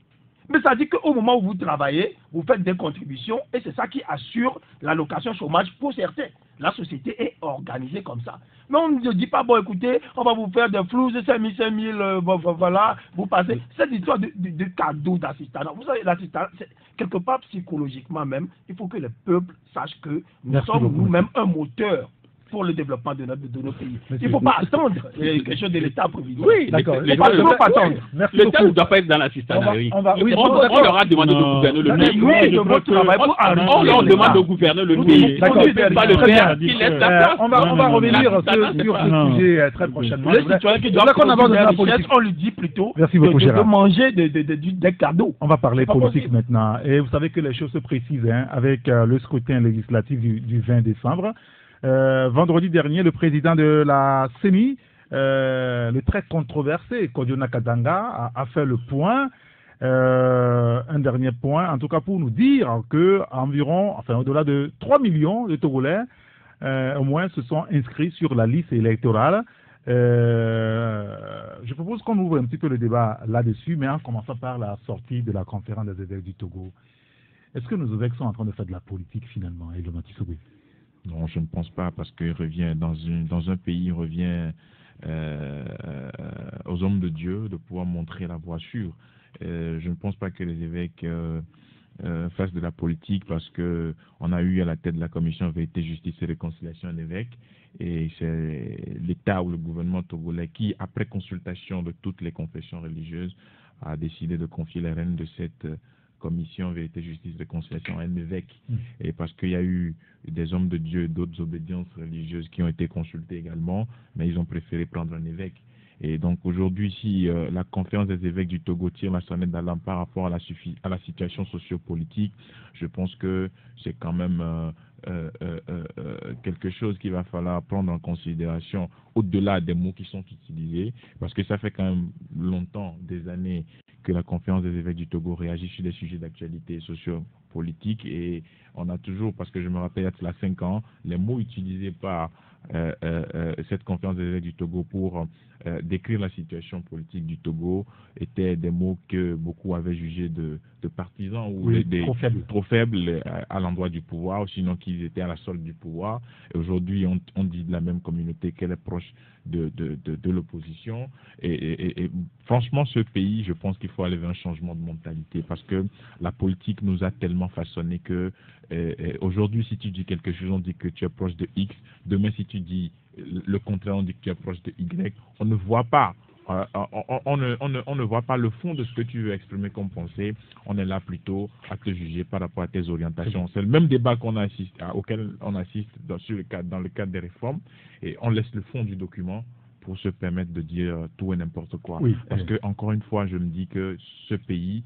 Mais ça dit qu'au moment où vous travaillez, vous faites des contributions et c'est ça qui assure l'allocation chômage pour certains. La société est organisée comme ça. Mais on ne dit pas, bon écoutez, on va vous faire des flous de 5 000, voilà, vous passez. Cette histoire de cadeaux d'assistanat, vous savez, l'assistanat, quelque part psychologiquement même, il faut que les peuples sachent que nous sommes nous-mêmes un moteur pour le développement de nos pays. Il ne faut pas attendre quelque chose de l'État provisoire. Oui, d'accord. Il ne faut pas attendre. L'État ne doit pas être dans l'assistanariat. On leur a demandé de gouverner le pays. On leur demande de gouverner le pays. D'accord. Pas le faire, qui laisse la place. On va revenir sur ce sujet très prochainement. Le citoyen qui doit produire la richesse, on lui dit plutôt de manger des cadeaux. On va parler politique maintenant. Et vous savez que les choses se précisent avec le scrutin législatif du 20 décembre. Vendredi dernier, le président de la CENI, le très controversé Kodiona Kadanga, a fait le point, un dernier point, en tout cas pour nous dire que environ, au-delà de 3 millions de Togolais, au moins, se sont inscrits sur la liste électorale. Je propose qu'on ouvre un petit peu le débat là-dessus, mais en commençant par la sortie de la conférence des évêques du Togo. Est-ce que nos évêques sont en train de faire de la politique finalement, Elon Matisogwe? Non, je ne pense pas, parce qu'il revient dans un pays, il revient aux hommes de Dieu de pouvoir montrer la voie sûre. Je ne pense pas que les évêques fassent de la politique, parce que on a eu à la tête de la commission Vérité, Justice et Réconciliation un évêque, et c'est l'État ou le gouvernement togolais qui, après consultation de toutes les confessions religieuses, a décidé de confier les rênes de cette commission Vérité, Justice, Réconciliation à un évêque. Et parce qu'il y a eu des hommes de Dieu, d'autres obédiences religieuses qui ont été consultés également, mais ils ont préféré prendre un évêque. Et donc aujourd'hui, si la conférence des évêques du Togo tire la sonnette d'alarme par rapport à la situation sociopolitique, je pense que c'est quand même quelque chose qu'il va falloir prendre en considération au-delà des mots qui sont utilisés, parce que ça fait quand même longtemps, des années, que la conférence des évêques du Togo réagit sur des sujets d'actualité sociopolitique, et on a toujours, parce que je me rappelle, il y a 5 ans, les mots utilisés par cette conférence des évêques du Togo pour décrire la situation politique du Togo étaient des mots que beaucoup avaient jugés de partisans ou trop faibles à l'endroit du pouvoir, ou sinon qu'ils étaient à la solde du pouvoir. Et aujourd'hui, on dit de la même communauté qu'elle est proche de l'opposition. Et franchement, ce pays, je pense qu'il faut aller vers un changement de mentalité, parce que la politique nous a tellement façonné que aujourd'hui, si tu dis quelque chose, on dit que tu es proche de X. Demain, si tu dis le contraire, on dit que tu es proche de Y. On ne voit pas. On ne voit pas le fond de ce que tu veux exprimer comme pensée. On est là plutôt à te juger par rapport à tes orientations. C'est le même débat auquel on assiste dans le cadre des réformes, et on laisse le fond du document pour se permettre de dire tout et n'importe quoi. Oui, parce que, encore une fois, je me dis que ce pays,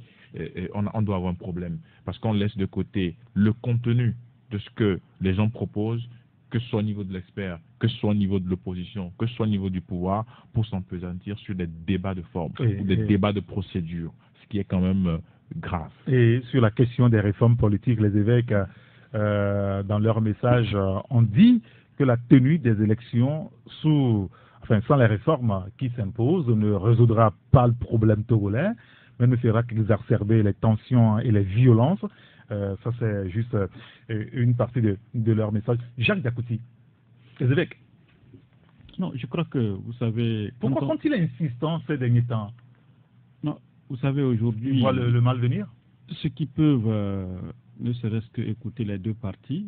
on doit avoir un problème, parce qu'on laisse de côté le contenu de ce que les gens proposent, que ce soit au niveau de l'expert, que ce soit au niveau de l'opposition, que ce soit au niveau du pouvoir, pour s'empesantir sur des débats de forme ou des débats de procédure. ce qui est quand même grave. Et sur la question des réformes politiques, les évêques, dans leur message, ont dit que la tenue des élections sans les réformes qui s'imposent ne résoudra pas le problème togolais, mais ne fera qu'exacerber les tensions et les violences. Ça, c'est juste une partie de leur message. Jacques Diakouti, les évêques. Non, je crois que, vous savez... Pourquoi sont-ils insistants ces derniers temps? Non, vous savez, aujourd'hui... Ils voient le mal venir? Ceux qui peuvent, ne serait-ce qu'écouter les deux parties,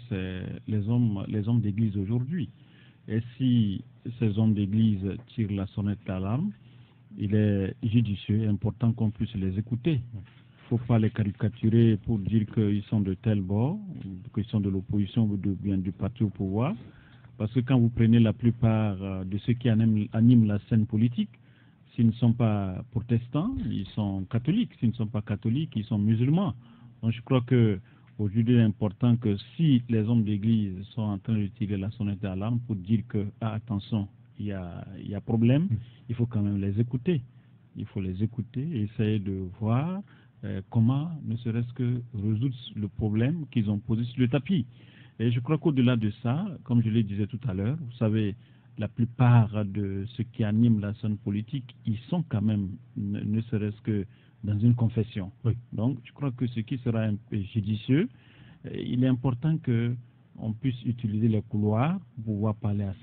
c'est les hommes d'église aujourd'hui. Et si ces hommes d'église tirent la sonnette d'alarme, il est judicieux et important qu'on puisse les écouter. Il ne faut pas les caricaturer pour dire qu'ils sont de tel bord, qu'ils sont de l'opposition ou bien du parti au pouvoir. Parce que quand vous prenez la plupart de ceux qui animent la scène politique, s'ils ne sont pas protestants, ils sont catholiques. S'ils ne sont pas catholiques, ils sont musulmans. Donc je crois qu'aujourd'hui, il est important que si les hommes d'église sont en train de tirer la sonnette d'alarme pour dire que, attention, il y a problème, il faut quand même les écouter. Il faut les écouter et essayer de voir comment, ne serait-ce que résoudre le problème qu'ils ont posé sur le tapis. Et je crois qu'au-delà de ça, comme je le disais tout à l'heure, vous savez, la plupart de ceux qui animent la scène politique, ils sont quand même, ne serait-ce que dans une confession. Oui. Donc, je crois que ce qui sera un peu judicieux, il est important qu'on puisse utiliser les couloirs pour pouvoir parler à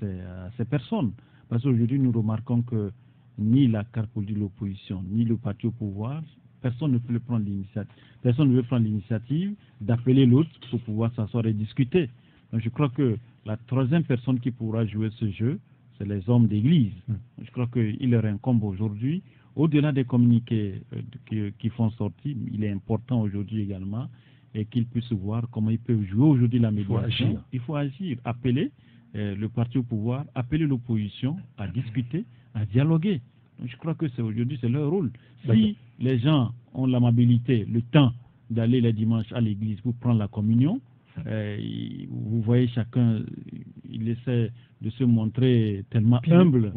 ces personnes. Parce qu'aujourd'hui, nous remarquons que ni la carte politique de l'opposition, ni le parti au pouvoir, personne ne peut prendre l'initiative. Personne ne veut prendre l'initiative d'appeler l'autre pour pouvoir s'asseoir et discuter. Donc, je crois que la troisième personne qui pourra jouer ce jeu, c'est les hommes d'église. Je crois qu'il leur incombe aujourd'hui, au-delà des communiqués qui font sortir, il est important aujourd'hui également et qu'ils puissent voir comment ils peuvent jouer aujourd'hui la médiation. Il faut agir, appeler le parti au pouvoir, appeler l'opposition à discuter, à dialoguer. Donc, je crois que aujourd'hui, c'est leur rôle. Si les gens ont l'amabilité, le temps d'aller les dimanches à l'église pour prendre la communion, vous voyez chacun, il essaie de se montrer tellement humble,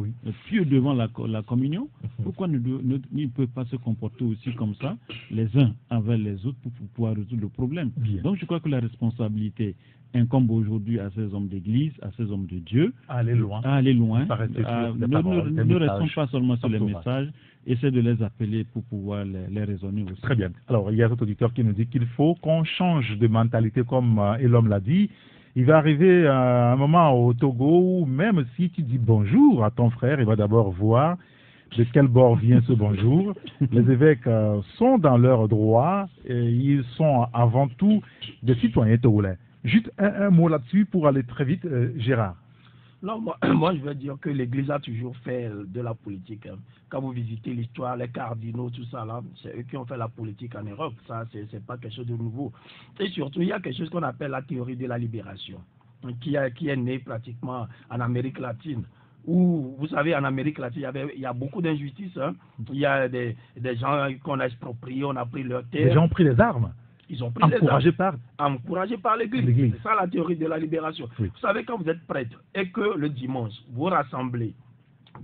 pieux devant la communion. Pourquoi ils ne peuvent pas se comporter aussi comme ça, les uns envers les autres, pour pouvoir résoudre le problème? Donc je crois que la responsabilité incombe aujourd'hui à ces hommes d'église, à ces hommes de Dieu, à aller loin. Ne restons pas seulement sur les messages, essaie de les appeler pour pouvoir les raisonner aussi. Très bien. Alors, il y a cet auditeur qui nous dit qu'il faut qu'on change de mentalité, comme Elom l'a dit. Il va arriver un moment au Togo où même si tu dis bonjour à ton frère, il va d'abord voir de quel bord vient ce bonjour. Les évêques sont dans leurs droits et ils sont avant tout des citoyens togolais. Juste un mot là-dessus pour aller très vite, Gérard. Non, moi je veux dire que l'Église a toujours fait de la politique. Quand vous visitez l'histoire, les cardinaux, tout ça là, c'est eux qui ont fait la politique en Europe. Ça, c'est pas quelque chose de nouveau. Et surtout, il y a quelque chose qu'on appelle la théorie de la libération, qui est née pratiquement en Amérique latine. Où, vous savez, en Amérique latine, il y a beaucoup d'injustices. Il y a des gens qu'on a expropriés, on a pris leurs terres. Les gens ont pris les armes. Ils ont pris encouragés par l'Église. C'est ça la théorie de la libération. Oui. Vous savez, quand vous êtes prêtre et que le dimanche, vous rassemblez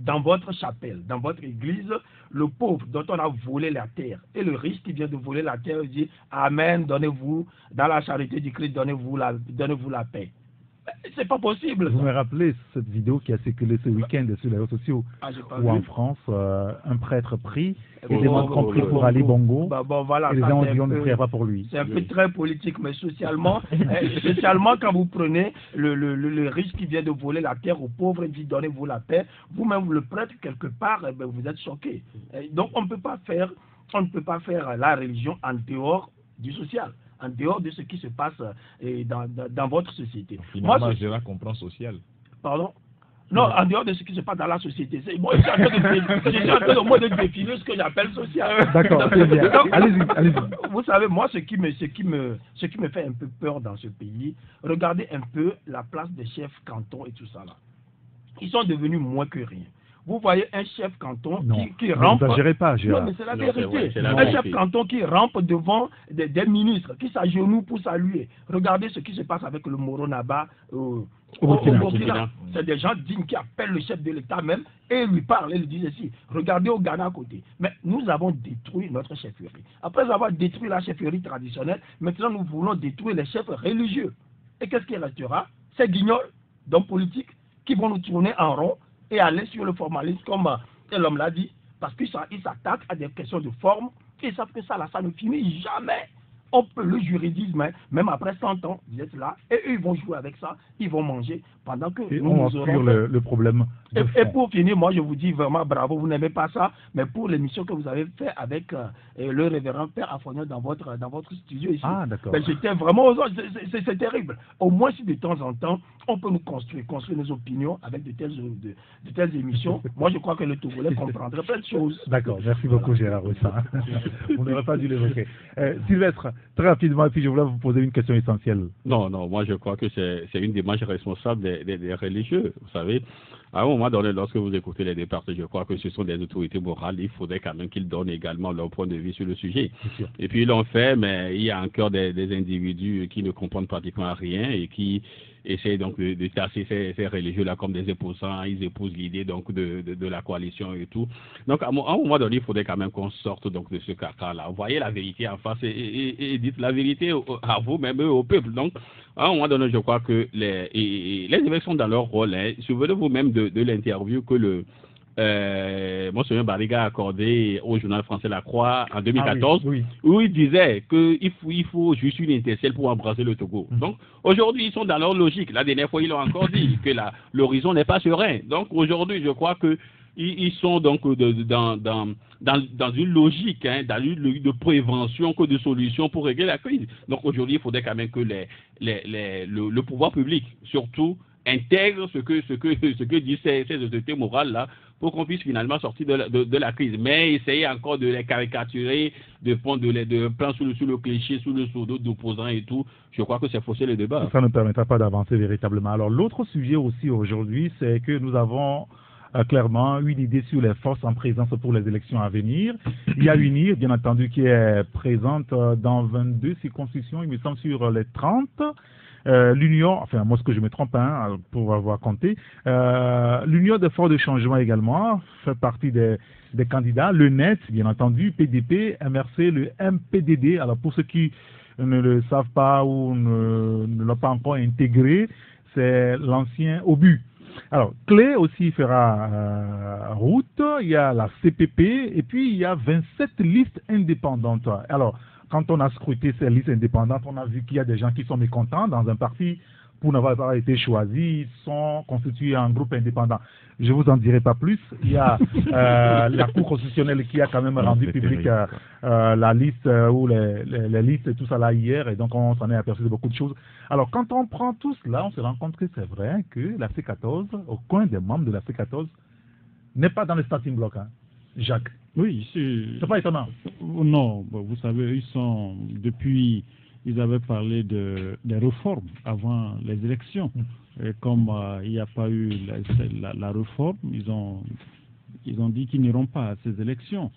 dans votre chapelle, dans votre église, le pauvre dont on a volé la terre et le riche qui vient de voler la terre dit « Amen, donnez-vous, dans la charité du Christ, donnez-vous la paix ». C'est pas possible. Vous me rappelez cette vidéo qui a circulé ce week-end sur les réseaux sociaux où en France, un prêtre prie et demande qu'on prie pour Ali Bongo voilà, et les gens ne prient pas pour lui. C'est un peu très politique, mais socialement, quand vous prenez le riche qui vient de voler la terre aux pauvres et dit donnez-vous la paix, vous-même le prêtre quelque part, vous êtes choqué. Donc on ne peut pas faire la religion en dehors du social, en dehors de ce qui se passe dans votre société. Finalement, Gérard comprend social. Pardon? Non, en dehors de ce qui se passe dans la société. Moi, je suis en train de définir ce que j'appelle social. D'accord, très bien. Allez-y. Vous savez, moi, ce qui me fait un peu peur dans ce pays, regardez un peu la place des chefs cantons et tout ça là. Ils sont devenus moins que rien. Vous voyez un chef canton qui rampe. Ne exagérez pas, Gérard. Non, mais c'est la vérité. Un chef canton qui rampe devant des ministres, qui s'agenouillent pour saluer. Regardez ce qui se passe avec le Moronaba au Burkina. C'est des gens dignes qui appellent le chef de l'État même et lui parlent et lui disent ceci. Regardez au Ghana à côté. Mais nous avons détruit notre chefferie. Après avoir détruit la chefferie traditionnelle, maintenant nous voulons détruire les chefs religieux. Et qu'est-ce qui restera? Ces guignols d'hommes politiques qui vont nous tourner en rond et aller sur le formalisme comme l'homme l'a dit, parce qu'ils s'attaquent à des questions de forme, et ils savent que ça ne finit jamais. On peut le juridisme, même après 100 ans, vous êtes là, et eux, ils vont jouer avec ça, ils vont manger, pendant que et nous aurons le problème. Et pour finir, moi je vous dis vraiment bravo, vous n'aimez pas ça, mais pour l'émission que vous avez fait avec le révérend Père Affonio dans votre studio ici, j'étais vraiment, c'est terrible. Au moins si de temps en temps, on peut nous construire nos opinions avec de telles émissions, moi je crois que le Togolais comprendrait plein de choses. D'accord, merci beaucoup Gérard Roussa. On n'aurait pas dû l'évoquer. Sylvestre, très rapidement, et puis je voulais vous poser une question essentielle. Non, moi je crois que c'est une démarche responsable des religieux. Vous savez, à un moment donné, lorsque vous écoutez les départs, je crois que ce sont des autorités morales. Il faudrait quand même qu'ils donnent également leur point de vue sur le sujet. Et puis ils l'ont fait, mais il y a encore des individus qui ne comprennent pratiquement rien et qui essayent donc de tasser ces religieux-là comme des opposants. Ils épousent l'idée donc de la coalition et tout. Donc à un moment donné, il faudrait quand même qu'on sorte donc de ce caca-là. Voyez la vérité en face et dites la vérité à vous-même et au peuple. Donc à un moment donné, je crois que les évêques sont dans leur rôle. Souvenez-vous même de l'interview que Monseigneur Bariga a accordé au journal français La Croix en 2014, où il disait qu'il faut juste une intercelle pour embrasser le Togo. Donc aujourd'hui, ils sont dans leur logique. La dernière fois, ils l'ont encore dit, que l'horizon n'est pas serein. Donc aujourd'hui, je crois que ils sont donc dans une logique, dans une logique de prévention que de solution pour régler la crise. Donc aujourd'hui, il faudrait quand même que le pouvoir public, surtout, intègre ce que disent ces autorités morales-là pour qu'on puisse finalement sortir de la crise. Mais essayer encore de les caricaturer, de prendre sous le cliché, sous le pseudo d'opposants et tout, je crois que c'est fausser le débat. Ça ne permettra pas d'avancer véritablement. Alors l'autre sujet aussi aujourd'hui, c'est que nous avons clairement une idée sur les forces en présence pour les élections à venir. Il y a UNIR, bien entendu, qui est présente dans 22 circonscriptions, il me semble sur les 30. L'Union, enfin moi ce que je me trompe pour avoir compté, l'Union des forces de changement également fait partie des candidats, le NET bien entendu, PDP, MRC, le MPDD. Alors pour ceux qui ne le savent pas ou ne l'ont pas encore intégré, c'est l'ancien OBU. Alors Clé aussi fera route, il y a la CPP et puis il y a 27 listes indépendantes. Alors quand on a scruté ces listes indépendantes, on a vu qu'il y a des gens qui sont mécontents dans un parti pour n'avoir pas été choisis, ils sont constitués en groupe indépendant. Je vous en dirai pas plus. Il y a la Cour constitutionnelle qui a quand même rendu public la liste ou les listes et tout ça là hier, et donc on s'en est aperçu de beaucoup de choses. Alors quand on prend tout cela, on se rend compte que c'est vrai que la C14, aucun des membres de la C14 n'est pas dans le starting block, Jacques. Oui, c'est pas étonnant. Non, vous savez, ils avaient parlé des réformes avant les élections. Et comme il n'y a pas eu la réforme, ils ont dit qu'ils n'iront pas à ces élections.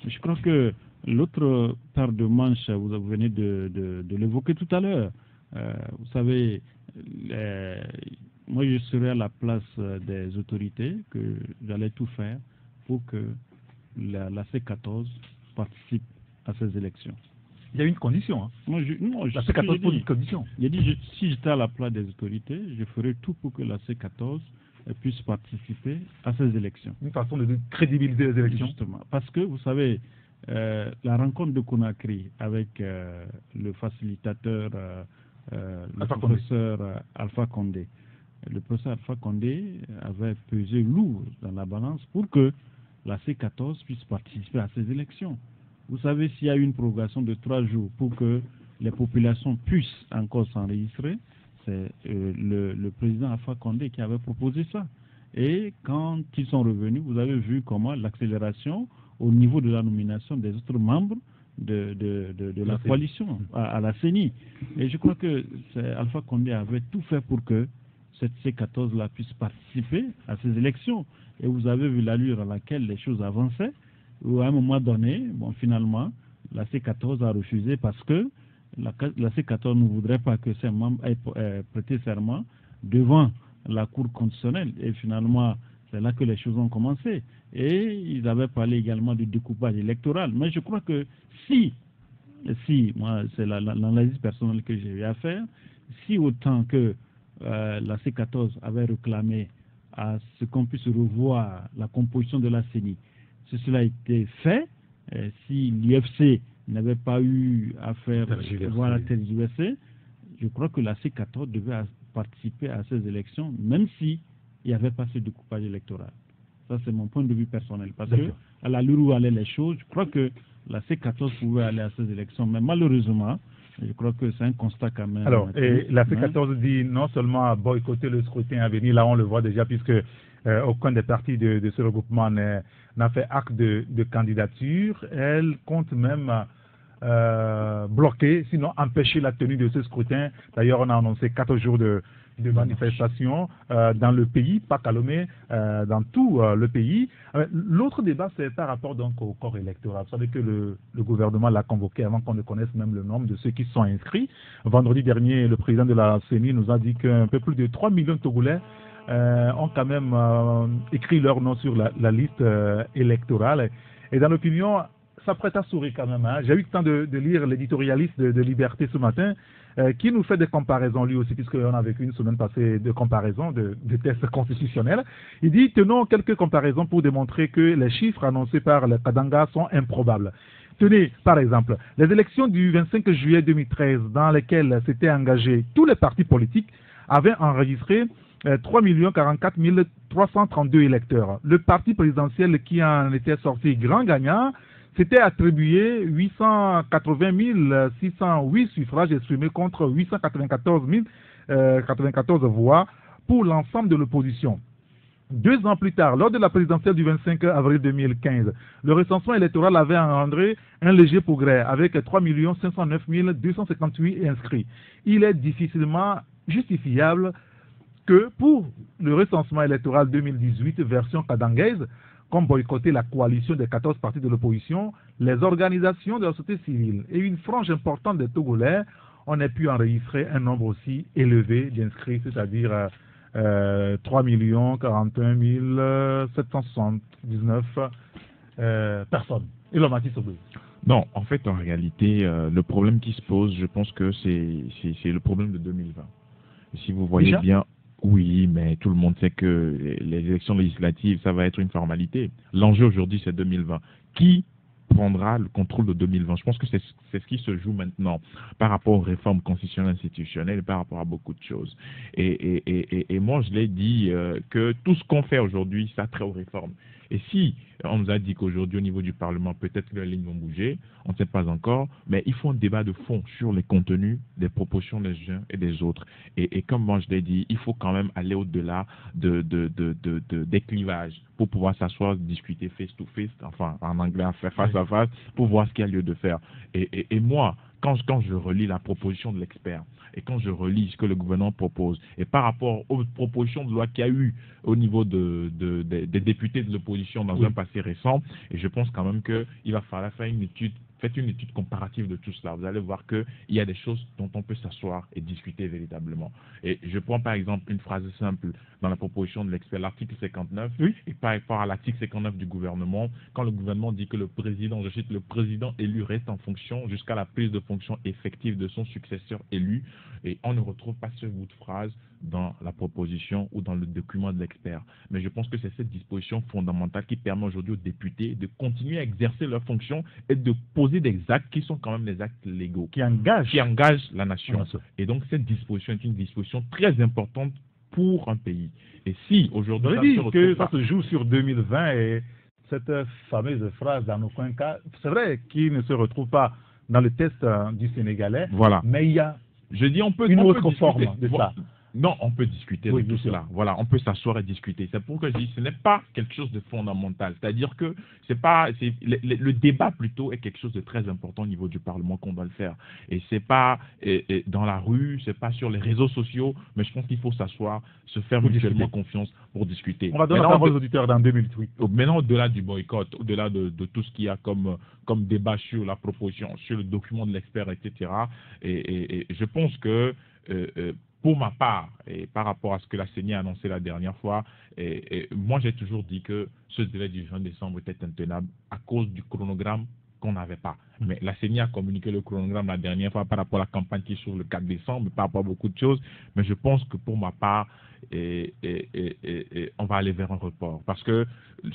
Je crois que l'autre paire de manches, vous venez de l'évoquer tout à l'heure. Vous savez, moi je serais à la place des autorités, que j'allais tout faire pour que la C14 participe à ces élections. Il y a une condition. La C14 pose une condition. J'ai dit, si j'étais à la place des autorités, je ferais tout pour que la C14 puisse participer à ces élections. Une façon de crédibiliser les élections. Justement. Parce que, vous savez, la rencontre de Conakry avec le facilitateur, le professeur Alpha Condé. Le professeur Alpha Condé avait pesé lourd dans la balance pour que la C14 puisse participer à ces élections. Vous savez, s'il y a une prorogation de 3 jours pour que les populations puissent encore s'enregistrer, c'est le président Alpha Condé qui avait proposé ça. Et quand ils sont revenus, vous avez vu comment l'accélération au niveau de la nomination des autres membres de la coalition à la CENI. Et je crois que Alpha Condé avait tout fait pour que cette C14-là puisse participer à ces élections. Et vous avez vu l'allure à laquelle les choses avançaient, où à un moment donné, bon, finalement, la C14 a refusé parce que la C14 ne voudrait pas que ses membres aient prêté serment devant la Cour constitutionnelle. Et finalement, c'est là que les choses ont commencé. Et ils avaient parlé également du découpage électoral. Mais je crois que si moi, c'est l'analyse personnelle que j'ai eu à faire, si autant que la C14 avait réclamé à ce qu'on puisse revoir la composition de la CENI, si cela a été fait, si l'UFC n'avait pas eu à faire tergiverser, je crois que la C14 devait participer à ces élections, même s'il n'y avait pas ce découpage électoral. Ça, c'est mon point de vue personnel. Parce que, à l'allure où allaient les choses, je crois que la C14 pouvait aller à ces élections. Mais malheureusement, je crois que c'est un constat quand même. Alors, et la C14 dit non seulement boycotter le scrutin à venir, là on le voit déjà, puisque aucun des partis de ce regroupement n'a fait acte de candidature. Elle compte même bloquer, sinon empêcher la tenue de ce scrutin. D'ailleurs, on a annoncé 4 jours de manifestations dans le pays, pas qu'à Lomé, dans tout le pays. L'autre débat, c'est par rapport donc au corps électoral. Vous savez que le gouvernement l'a convoqué avant qu'on ne connaisse même le nombre de ceux qui sont inscrits. Vendredi dernier, le président de la CENI nous a dit qu'un peu plus de 3 millions de Togolais ont quand même écrit leur nom sur la liste électorale. Et dans l'opinion, ça prête à sourire quand même. J'ai eu le temps de lire l'éditorialiste de Liberté ce matin, qui nous fait des comparaisons lui aussi, puisqu'on a vécu une semaine passée de comparaisons, de tests constitutionnels. Il dit, tenons quelques comparaisons pour démontrer que les chiffres annoncés par le Kadanga sont improbables. Tenez, par exemple, les élections du 25 juillet 2013, dans lesquelles s'étaient engagés tous les partis politiques, avaient enregistré 3 44 332 électeurs. Le parti présidentiel qui en était sorti grand gagnant s'était attribué 880 608 suffrages exprimés contre 894 094 voix pour l'ensemble de l'opposition. 2 ans plus tard, lors de la présidentielle du 25 avril 2015, le recensement électoral avait engendré un léger progrès avec 3 509 258 inscrits. Il est difficilement justifiable que pour le recensement électoral 2018 version kadangaise, comme boycotter la coalition des 14 partis de l'opposition, les organisations de la société civile et une frange importante des Togolais, on a pu enregistrer un nombre aussi élevé d'inscrits, c'est-à-dire 3 41 779 personnes. Et le Mathis Obé. Non, en fait, en réalité, le problème qui se pose, je pense que c'est le problème de 2020. Si vous voyez déjà bien... Oui, mais tout le monde sait que les élections législatives, ça va être une formalité. L'enjeu aujourd'hui, c'est 2020. Qui prendra le contrôle de 2020? Je pense que c'est ce qui se joue maintenant par rapport aux réformes constitutionnelles institutionnelles et par rapport à beaucoup de choses. Et moi, je l'ai dit que tout ce qu'on fait aujourd'hui, ça a trait aux réformes. Et si on nous a dit qu'aujourd'hui, au niveau du Parlement, peut-être que les lignes vont bouger, on ne sait pas encore, mais il faut un débat de fond sur les contenus, des propositions des uns et des autres. Et comme moi je l'ai dit, il faut quand même aller au-delà des clivages pour pouvoir s'asseoir, discuter face-to-face, enfin en anglais, faire face à face, pour voir ce qu'il y a lieu de faire. Et moi, quand je relis la proposition de l'expert, et quand je relis ce que le gouvernement propose, et par rapport aux propositions de loi qu'il y a eu au niveau des députés de l'opposition dans un passé récent, et je pense quand même qu'il va falloir faire une étude. Faites une étude comparative de tout cela. Vous allez voir qu'il y a des choses dont on peut s'asseoir et discuter véritablement. Et je prends par exemple une phrase simple dans la proposition de l'expert, l'article 59, et par rapport à l'article 59 du gouvernement, quand le gouvernement dit que le président, je cite, le président élu reste en fonction jusqu'à la prise de fonction effective de son successeur élu, et on ne retrouve pas ce bout de phrase dans la proposition ou dans le document de l'expert. Mais je pense que c'est cette disposition fondamentale qui permet aujourd'hui aux députés de continuer à exercer leurs fonctions et de poser des actes qui sont quand même des actes légaux, qui engagent la nation. Et donc cette disposition est une disposition très importante pour un pays. Et si aujourd'hui... Vous avez dit que ça se joue sur 2020 et cette fameuse phrase dans aucun cas, c'est vrai qu'il ne se retrouve pas dans le test du Sénégalais, voilà. Mais il y a on peut autre forme de ça. Non, on peut discuter de tout cela. Voilà, on peut s'asseoir et discuter. C'est pour que je dis, ce n'est pas quelque chose de fondamental. C'est-à-dire que le débat plutôt est quelque chose de très important au niveau du Parlement qu'on doit le faire. Et c'est pas dans la rue, c'est pas sur les réseaux sociaux, mais je pense qu'il faut s'asseoir, se faire mutuellement confiance pour discuter. On va donner la parole aux auditeurs dans 2 minutes. Oui. Maintenant, au-delà du boycott, au-delà de tout ce qu'il y a comme débat sur la proposition, sur le document de l'expert, etc. Et je pense que pour ma part, et par rapport à ce que la CENI a annoncé la dernière fois, moi j'ai toujours dit que ce délai du 20 décembre était intenable à cause du chronogramme qu'on n'avait pas. Mais la CENI a communiqué le chronogramme la dernière fois par rapport à la campagne qui est sur le 4 décembre, par rapport à beaucoup de choses. Mais je pense que pour ma part, on va aller vers un report. Parce que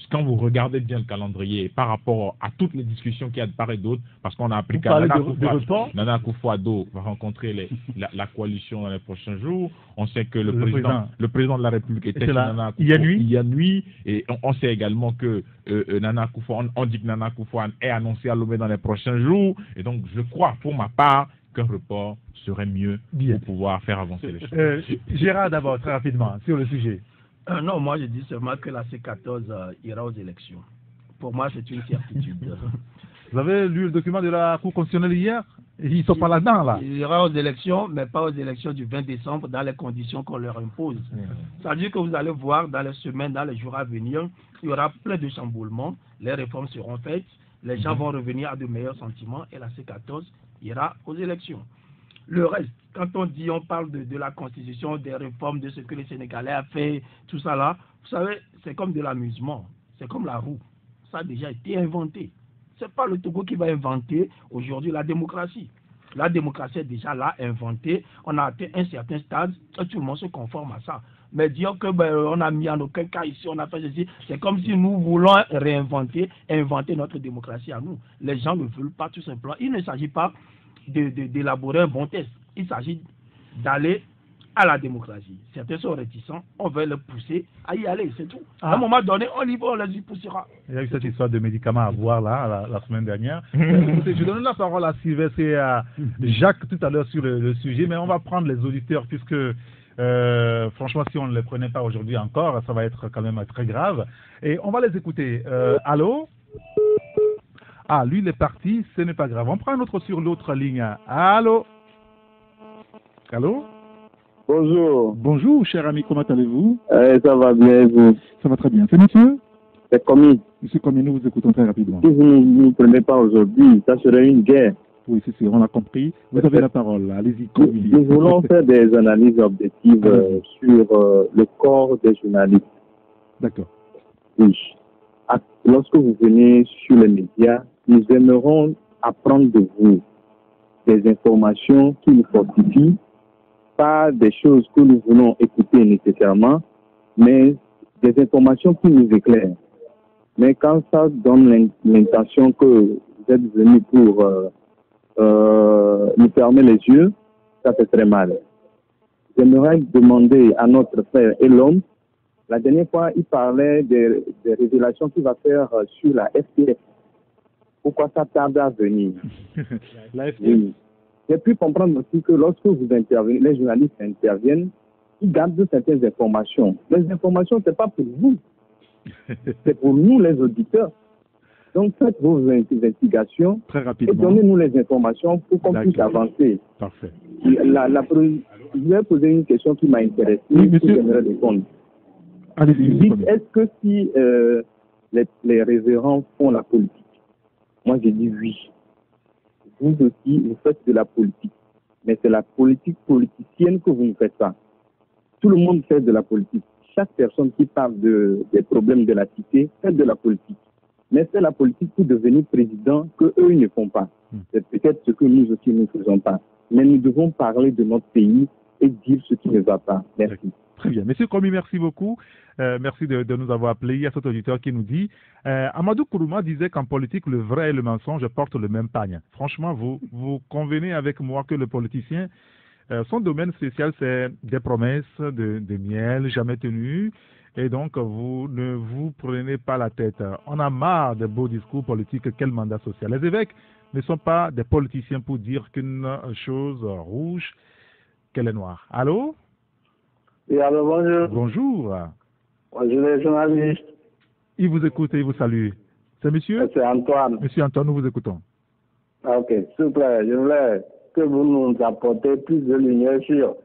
quand vous regardez bien le calendrier par rapport à toutes les discussions qu'il y a de part et d'autre, parce qu'on a appris qu'à Nana Akufo-Addo va rencontrer la coalition dans les prochains jours. On sait que le président de la République était Nana Akufo-Addo. Et on sait également que Nana Akufo, on dit que Nana Akufo est annoncé à Lomé dans les prochains jours. Et donc, je crois, pour ma part, qu'un report serait mieux pour pouvoir faire avancer les choses. Gérard, d'abord, très rapidement, sur le sujet. Non, moi, je dis seulement que la C14 ira aux élections. Pour moi, c'est une certitude. Vous avez lu le document de la Cour constitutionnelle hier? Ils ne sont pas là-dedans, là. Il ira aux élections, mais pas aux élections du 20 décembre, dans les conditions qu'on leur impose. C'est-à-dire que vous allez voir, dans les semaines, dans les jours à venir, il y aura plein de chamboulements, les réformes seront faites, les gens vont revenir à de meilleurs sentiments, et la C14 ira aux élections. Le reste, quand on parle de la constitution, des réformes, de ce que les Sénégalais ont fait, tout ça là, vous savez, c'est comme de l'amusement, c'est comme la roue. Ça a déjà été inventé. Ce n'est pas le Togo qui va inventer aujourd'hui la démocratie. La démocratie est déjà là, inventée. On a atteint un certain stade et tout le monde se conforme à ça. Mais dire que on a mis en aucun cas ici, on a fait ceci, c'est comme si nous voulons inventer notre démocratie à nous. Les gens ne veulent pas tout simplement. Il ne s'agit pas d'élaborer un bon test. Il s'agit d'aller à la démocratie. Certains sont réticents, on veut les pousser à y aller, c'est tout. À un moment donné, on y va, on les y poussera. Il y a eu cette histoire de médicaments à voir là, la semaine dernière. Écoutez, je donne la parole à Sylvestre et à Jacques tout à l'heure sur le sujet, mais on va prendre les auditeurs puisque franchement, si on ne les prenait pas aujourd'hui encore, ça va être quand même très grave. Et on va les écouter. Allô? Ah, lui, il est parti, ce n'est pas grave. On prend un autre sur l'autre ligne. Allô? Allô? Bonjour. Bonjour, cher ami, comment allez-vous? Ça va bien, vous? Ça va très bien. C'est monsieur? C'est Commis. Monsieur Commis, nous vous écoutons très rapidement. Si vous ne nous prenez pas aujourd'hui, ça serait une guerre. Oui, c'est sûr, on l'a compris. Vous avez la parole, allez-y, Commis. Nous voulons faire des analyses objectives sur le corps des journalistes. D'accord. Oui. Lorsque vous venez sur les médias, nous aimerons apprendre de vous des informations qui nous fortifient, pas des choses que nous voulons écouter nécessairement, mais des informations qui nous éclairent. Mais quand ça donne l'intention que vous êtes venu pour nous fermer les yeux, ça fait très mal. J'aimerais demander à notre frère Elom, la dernière fois, il parlait des révélations qu'il va faire sur la FPF. Pourquoi ça tarde à venir? La FPF? Oui. J'ai pu comprendre aussi que lorsque vous intervenez, les journalistes interviennent, ils gardent certaines informations. Les informations, ce n'est pas pour vous. C'est pour nous, les auditeurs. Donc, faites vos investigations très rapidement et donnez-nous les informations pour qu'on puisse avancer. Parfait. Je vais poser une question qui m'a intéressé. Oui, monsieur. J'aimerais répondre. Allez-y, est-ce que si les révérends font la politique? Moi, je dis oui. Vous aussi, vous faites de la politique. Mais c'est la politique politicienne que vous ne faites pas. Tout le monde fait de la politique. Chaque personne qui parle des problèmes de la cité fait de la politique. Mais c'est la politique pour devenir président qu'eux, ils ne font pas. C'est peut-être ce que nous aussi ne faisons pas. Mais nous devons parler de notre pays et dire ce qui ne va pas. Merci. Très bien. Monsieur Komi, merci beaucoup. Merci de nous avoir appelé. Il y a cet auditeur qui nous dit Amadou Kourouma disait qu'en politique, le vrai et le mensonge portent le même pagne. Franchement, vous convenez avec moi que le politicien, son domaine spécial, c'est des promesses de miel jamais tenues. Et donc, vous ne vous prenez pas la tête. On a marre des beaux discours politiques. Quel mandat social? Les évêques ne sont pas des politiciens pour dire qu'une chose rouge, qu'elle est noire. Allô? Oui, alors bonjour. Bonjour. Bonjour les journalistes. Il vous écoute et il vous salue. C'est monsieur? C'est Antoine. Monsieur Antoine, nous vous écoutons. Ok, s'il vous plaît, je voulais que vous nous apportez plus de lumière sur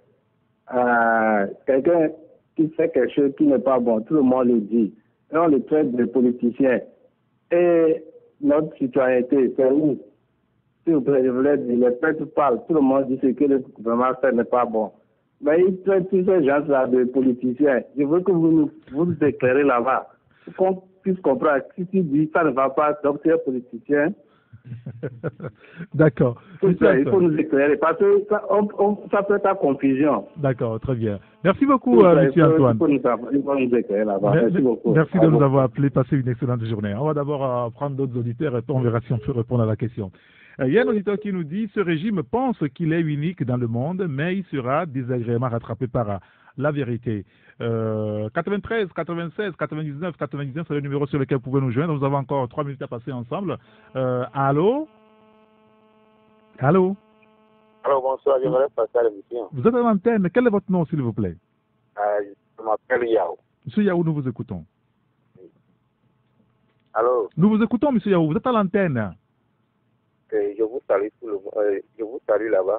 quelqu'un qui fait quelque chose qui n'est pas bon. Tout le monde le dit. Et on le traite de politicien. Et notre citoyenneté, c'est où? S'il vous plaît, je voulais dire, les prêtres parlent, tout le monde dit que le gouvernement fait n'est pas bon. Mais ils traitent tous ces gens-là de politiciens. Je veux que vous nous éclairez là-bas. Pour qu'on puisse comprendre. Si tu dis ça ne va pas, donc tu es politicien. D'accord. Il faut nous éclairer parce que ça peut être à confusion. D'accord, très bien. Merci beaucoup, monsieur Antoine. Il faut nous éclairer là-bas. Merci beaucoup. Merci de nous avoir appelés. Passez une excellente journée. On va d'abord prendre d'autres auditeurs et on verra si on peut répondre à la question. Il y a un auditeur qui nous dit « Ce régime pense qu'il est unique dans le monde, mais il sera désagréablement rattrapé par la vérité. » 93, 96, 99, 99, c'est le numéro sur lequel vous pouvez nous joindre. Nous avons encore 3 minutes à passer ensemble. Allô? Allô? Alors bonsoir, j'aimerais passer à l'émission. Vous êtes à l'antenne. Quel est votre nom, s'il vous plaît? Je m'appelle Yao. Monsieur Yao, nous vous écoutons. Allô? Nous vous écoutons, monsieur Yao. Vous êtes à l'antenne. Je vous salue tout le monde. Je vous salue là-bas.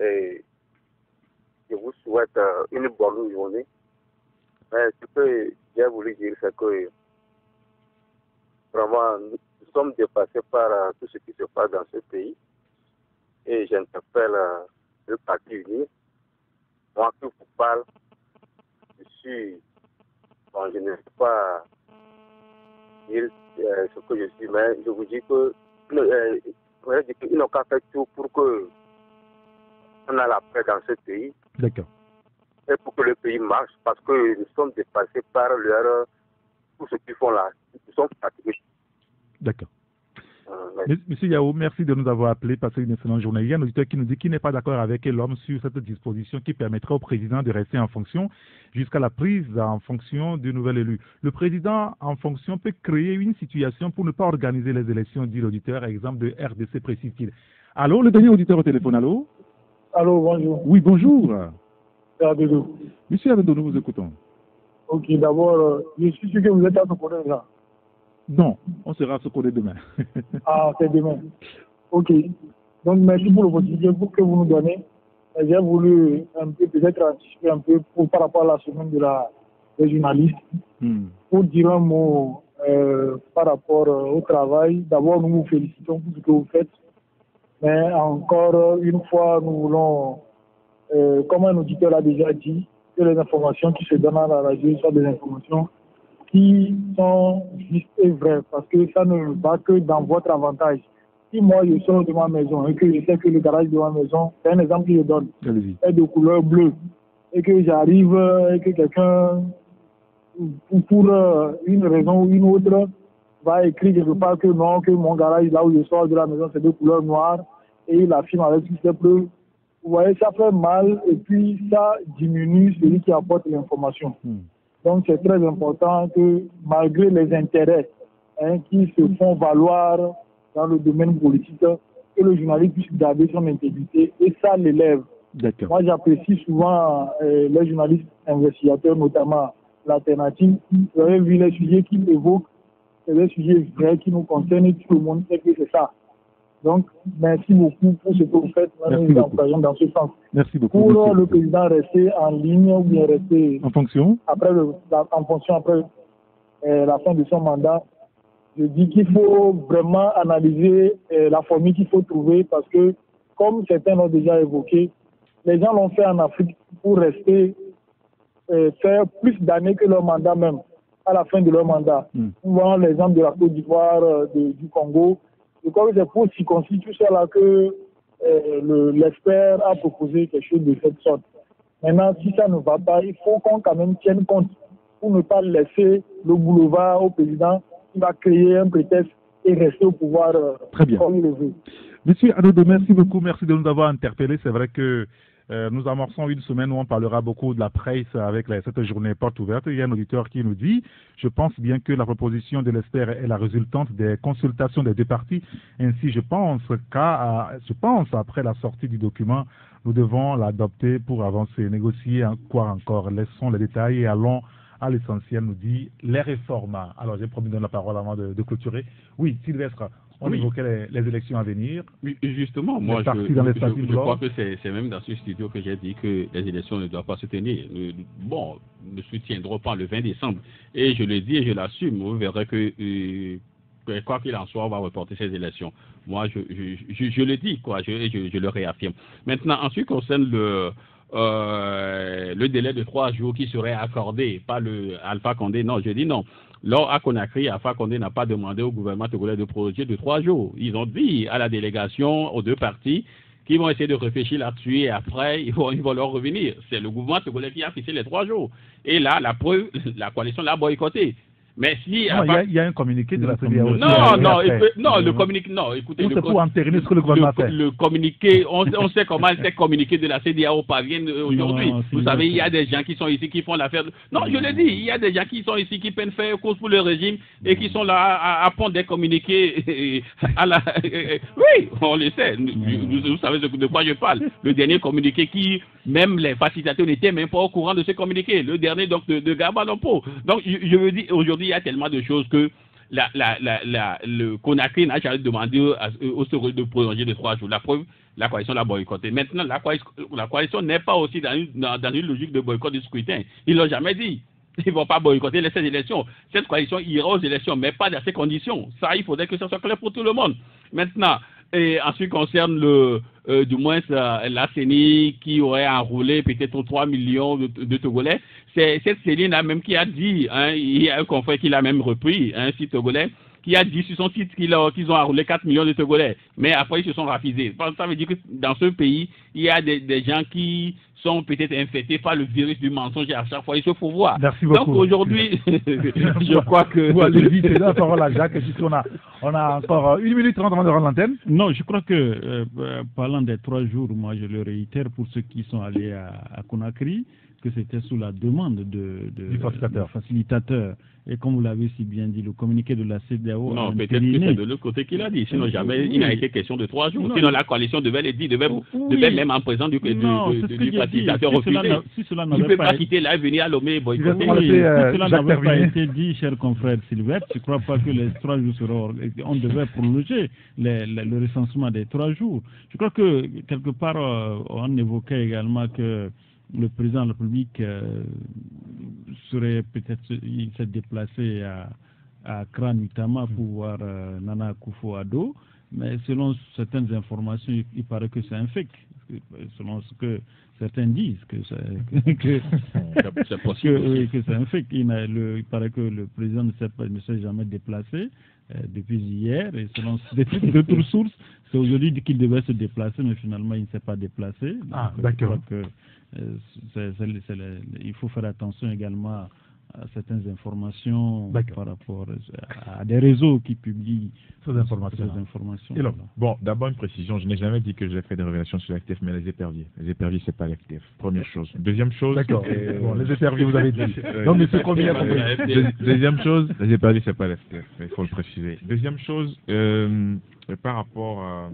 Et je vous souhaite une bonne journée. Mais ce que j'ai voulu dire, c'est que vraiment, nous sommes dépassés par tout ce qui se passe dans ce pays. Et j'interpelle le Parti uni. Moi qui vous parle, je ne sais pas dire ce que je suis, mais je vous dis que ils n'ont qu'à faire tout pour que on a la paix dans ce pays. D'accord. Et pour que le pays marche, parce que nous sommes dépassés par tout ce qu'ils font là. Ils sont fatigués. D'accord. Monsieur Yao, merci de nous avoir appelés. Passez une excellente journée. Il y a un auditeur qui nous dit qu'il n'est pas d'accord avec l'homme sur cette disposition qui permettrait au président de rester en fonction jusqu'à la prise en fonction du nouvel élu. Le président en fonction peut créer une situation pour ne pas organiser les élections, dit l'auditeur, exemple de RDC, précise-t-il. Allô, le dernier auditeur au téléphone, allô? Allô, bonjour. Oui, bonjour. C'est Adedou. Monsieur Adedou, nous vous écoutons. Ok, d'abord, je suis sûr que vous êtes à Sokodé là. Non, on sera à Sokodé demain. Ah, c'est demain. Ok. Donc, merci pour l'opportunité que vous nous donnez. J'ai voulu un peu, peut-être anticiper un peu par rapport à la semaine des journalistes. Pour dire un mot par rapport au travail. D'abord, nous vous félicitons pour ce que vous faites. Mais encore une fois, nous voulons, comme un auditeur l'a déjà dit, que les informations qui se donnent à la radio soient des informations qui sont justes et vraies, parce que ça ne va que dans votre avantage. Si moi je sors de ma maison et que je sais que le garage de ma maison, c'est un exemple que je donne, est de couleur bleue, et que j'arrive et que quelqu'un, pour une raison ou une autre, va écrire quelque part que non, que mon garage, là où je sors de la maison, c'est de couleur noire, et il affirme avec toutes ses preuves. Vous voyez, ça fait mal, et puis ça diminue celui qui apporte l'information. Donc c'est très important que malgré les intérêts qui se font valoir dans le domaine politique, que le journaliste puisse garder son intégrité, et ça l'élève. Moi j'apprécie souvent les journalistes investigateurs, notamment l'alternative. Vous avez vu les sujets qu'ils évoquent, c'est des sujets vrais qui nous concernent et tout le monde sait que c'est ça. Donc, merci beaucoup pour ce que vous faites. Nous encourageons dans ce sens. Merci beaucoup. Pour le président rester en ligne ou bien rester en fonction après la fin de son mandat, je dis qu'il faut vraiment analyser la formule qu'il faut trouver parce que, comme certains l'ont déjà évoqué, les gens l'ont fait en Afrique pour rester, faire plus d'années que leur mandat même, à la fin de leur mandat. Nous voyons l'exemple de la Côte d'Ivoire, du Congo. Je crois que c'est pour circonscrire tout ça là que l'expert a proposé quelque chose de cette sorte. Maintenant, si ça ne va pas, il faut qu'on quand même tienne compte pour ne pas laisser le boulevard au président qui va créer un prétexte et rester au pouvoir très bien. Comme il le veut. Monsieur Adedou, merci beaucoup, merci de nous avoir interpellés. C'est vrai que nous amorçons une semaine où on parlera beaucoup de la presse avec cette journée porte ouverte. Il y a un auditeur qui nous dit « Je pense bien que la proposition de l'ESPER est la résultante des consultations des deux parties. Ainsi, je pense après la sortie du document, nous devons l'adopter pour avancer, négocier quoi encore. Laissons les détails et allons à l'essentiel, nous dit les réformes. » Alors, j'ai promis de donner la parole avant de clôturer. Oui, Sylvestre, on évoquait les élections à venir. Oui, justement, moi, je crois que c'est même dans ce studio que j'ai dit que les élections ne doivent pas se tenir. Bon, ne se tiendront pas le 20 décembre. Et je le dis et je l'assume. Vous verrez que quoi qu'il en soit, on va reporter ces élections. Moi, je le dis, quoi, je le réaffirme. Maintenant, en ce qui concerne le délai de 3 jours qui serait accordé par le Alpha Condé, non, je dis non. Lors à Conakry, Alpha Condé n'a pas demandé au gouvernement togolais de prolonger de 3 jours. Ils ont dit à la délégation, aux deux parties, qu'ils vont essayer de réfléchir là-dessus et après, ils vont leur revenir. C'est le gouvernement togolais qui a fixé les 3 jours. Et là, la preuve, la coalition l'a boycotté. Mais si il y a un communiqué de la CEDEAO. Le communiqué, non, écoutez. C'est pour entériner ce que le gouvernement fait. Le communiqué, on sait comment ces communiqués de la CEDEAO parviennent aujourd'hui. Vous savez, il y a des gens qui sont ici qui font l'affaire. Non, je le dis, il y a des gens qui sont ici qui peuvent faire cause pour le régime et qui sont là à prendre des communiqués oui, on le sait. Vous savez de quoi je parle. Le dernier communiqué qui, même les facilitateurs n'étaient même pas au courant de ce communiqué. Le dernier, donc, de Garba Lompo. Donc, je veux dire, aujourd'hui, il y a tellement de choses que le Conakry n'a jamais demandé au Soro de prolonger de 3 jours. La preuve, la coalition l'a boycotté. Maintenant, la coalition n'est pas aussi dans une logique de boycott du scrutin. Ils ne l'ont jamais dit. Ils ne vont pas boycotter ces élections. Cette coalition ira aux élections, mais pas dans ces conditions. Ça, il faudrait que ça soit clair pour tout le monde. Maintenant, et en ce qui concerne du moins la CENI qui aurait enrôlé peut-être 3 millions de Togolais, c'est cette CENI-là même qui a dit, il y a un confrère qui l'a même repris, un site togolais, qui a dit sur son site qu'ils ont enrôlé 4 millions de Togolais. Mais après, ils se sont raffisés. Ça veut dire que dans ce pays, il y a des gens qui sont peut-être infectés par le virus du mensonge et à chaque fois, il se faut voir. Merci beaucoup. Donc aujourd'hui, je crois que... Vous allez vite, la parole à Jacques, puisqu'on a encore 1 minute 30 avant de rendre l'antenne. Non, je crois que, parlant des 3 jours, moi je le réitère pour ceux qui sont allés à Conakry, que c'était sous la demande du facilitateur. Et comme vous l'avez si bien dit, le communiqué de la CEDEAO... Non, peut-être que c'est de l'autre côté qu'il a dit. Sinon, jamais il n'a été question de 3 jours. Sinon, la coalition devait le dire, devait même en présence du facilitateur refuser. Si cela il ne peut pas quitter là et venir à Lomé et boycotter. Si cela n'avait pas été dit, cher confrère Sylvestre, je ne crois pas que les 3 jours seront... On devait prolonger le recensement des 3 jours. Je crois que, quelque part, on évoquait également que le président de la République il s'est déplacé à Accra notamment pour voir Nana Akufo-Addo, mais selon certaines informations, il paraît que c'est un fake. Selon ce que certains disent, que c'est possible. Que c'est un fake. Il paraît que le président ne s'est jamais déplacé depuis hier, et selon d'autres sources, c'est aujourd'hui qu'il devait se déplacer, mais finalement il ne s'est pas déplacé. D'accord. Il faut faire attention également à certaines informations par rapport à des réseaux qui publient ces informations. Alors, bon, d'abord une précision, je n'ai jamais dit que j'ai fait des révélations sur l'ACTF, mais les éperviers. Les éperviers, c'est pas l'ACTF. Première chose. Deuxième chose... D'accord. Bon, les éperviers, vous avez dit. Non, mais c'est combien? Deuxième chose, les éperviers, c'est pas l'ACTF. Il faut le préciser. Deuxième chose, par rapport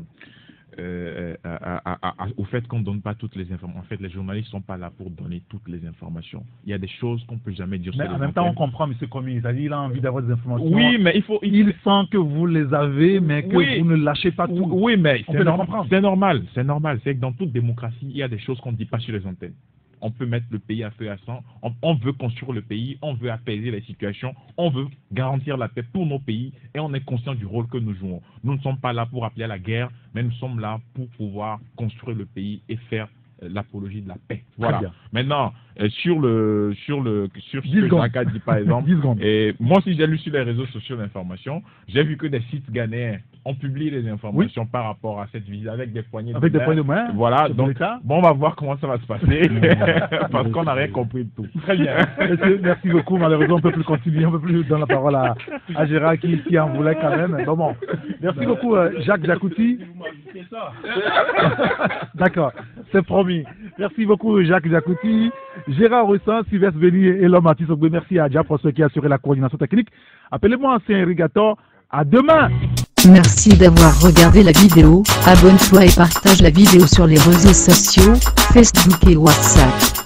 au fait qu'on ne donne pas toutes les informations. En fait, les journalistes ne sont pas là pour donner toutes les informations. Il y a des choses qu'on ne peut jamais dire. Mais en même temps, on comprend, M. Commis. Il a envie d'avoir des informations. Oui, mais il sent que vous les avez, mais que vous ne lâchez pas tout. Oui, mais c'est normal. C'est normal. C'est que dans toute démocratie, il y a des choses qu'on ne dit pas sur les antennes. On peut mettre le pays à feu et à sang. On veut construire le pays, on veut apaiser les situations, on veut garantir la paix pour nos pays et on est conscient du rôle que nous jouons. Nous ne sommes pas là pour appeler à la guerre, mais nous sommes là pour pouvoir construire le pays et faire l'apologie de la paix. Voilà. Maintenant, sur ce que Jacques a dit par exemple, et moi aussi j'ai lu sur les réseaux sociaux l'information, j'ai vu que des sites ghanéens ont publié les informations par rapport à cette visite avec des poignées de main. Voilà, donc bon, on va voir comment ça va se passer parce qu'on n'a rien compris de tout. Très bien. Merci beaucoup. Malheureusement, on ne peut plus continuer, on ne peut plus donner la parole à Gérard qui en voulait quand même. Bon. Merci beaucoup, Jacques Jacouti. D'accord, c'est promis. Merci beaucoup Jacques Jacouti, Gérard Roussan, Sylvestre Béni et l'homme Mathis Ogbe. Merci à Dia François qui a assuré la coordination technique. Appelez-moi ancien irrigateur. À demain. Merci d'avoir regardé la vidéo. Abonne-toi et partage la vidéo sur les réseaux sociaux, Facebook et WhatsApp.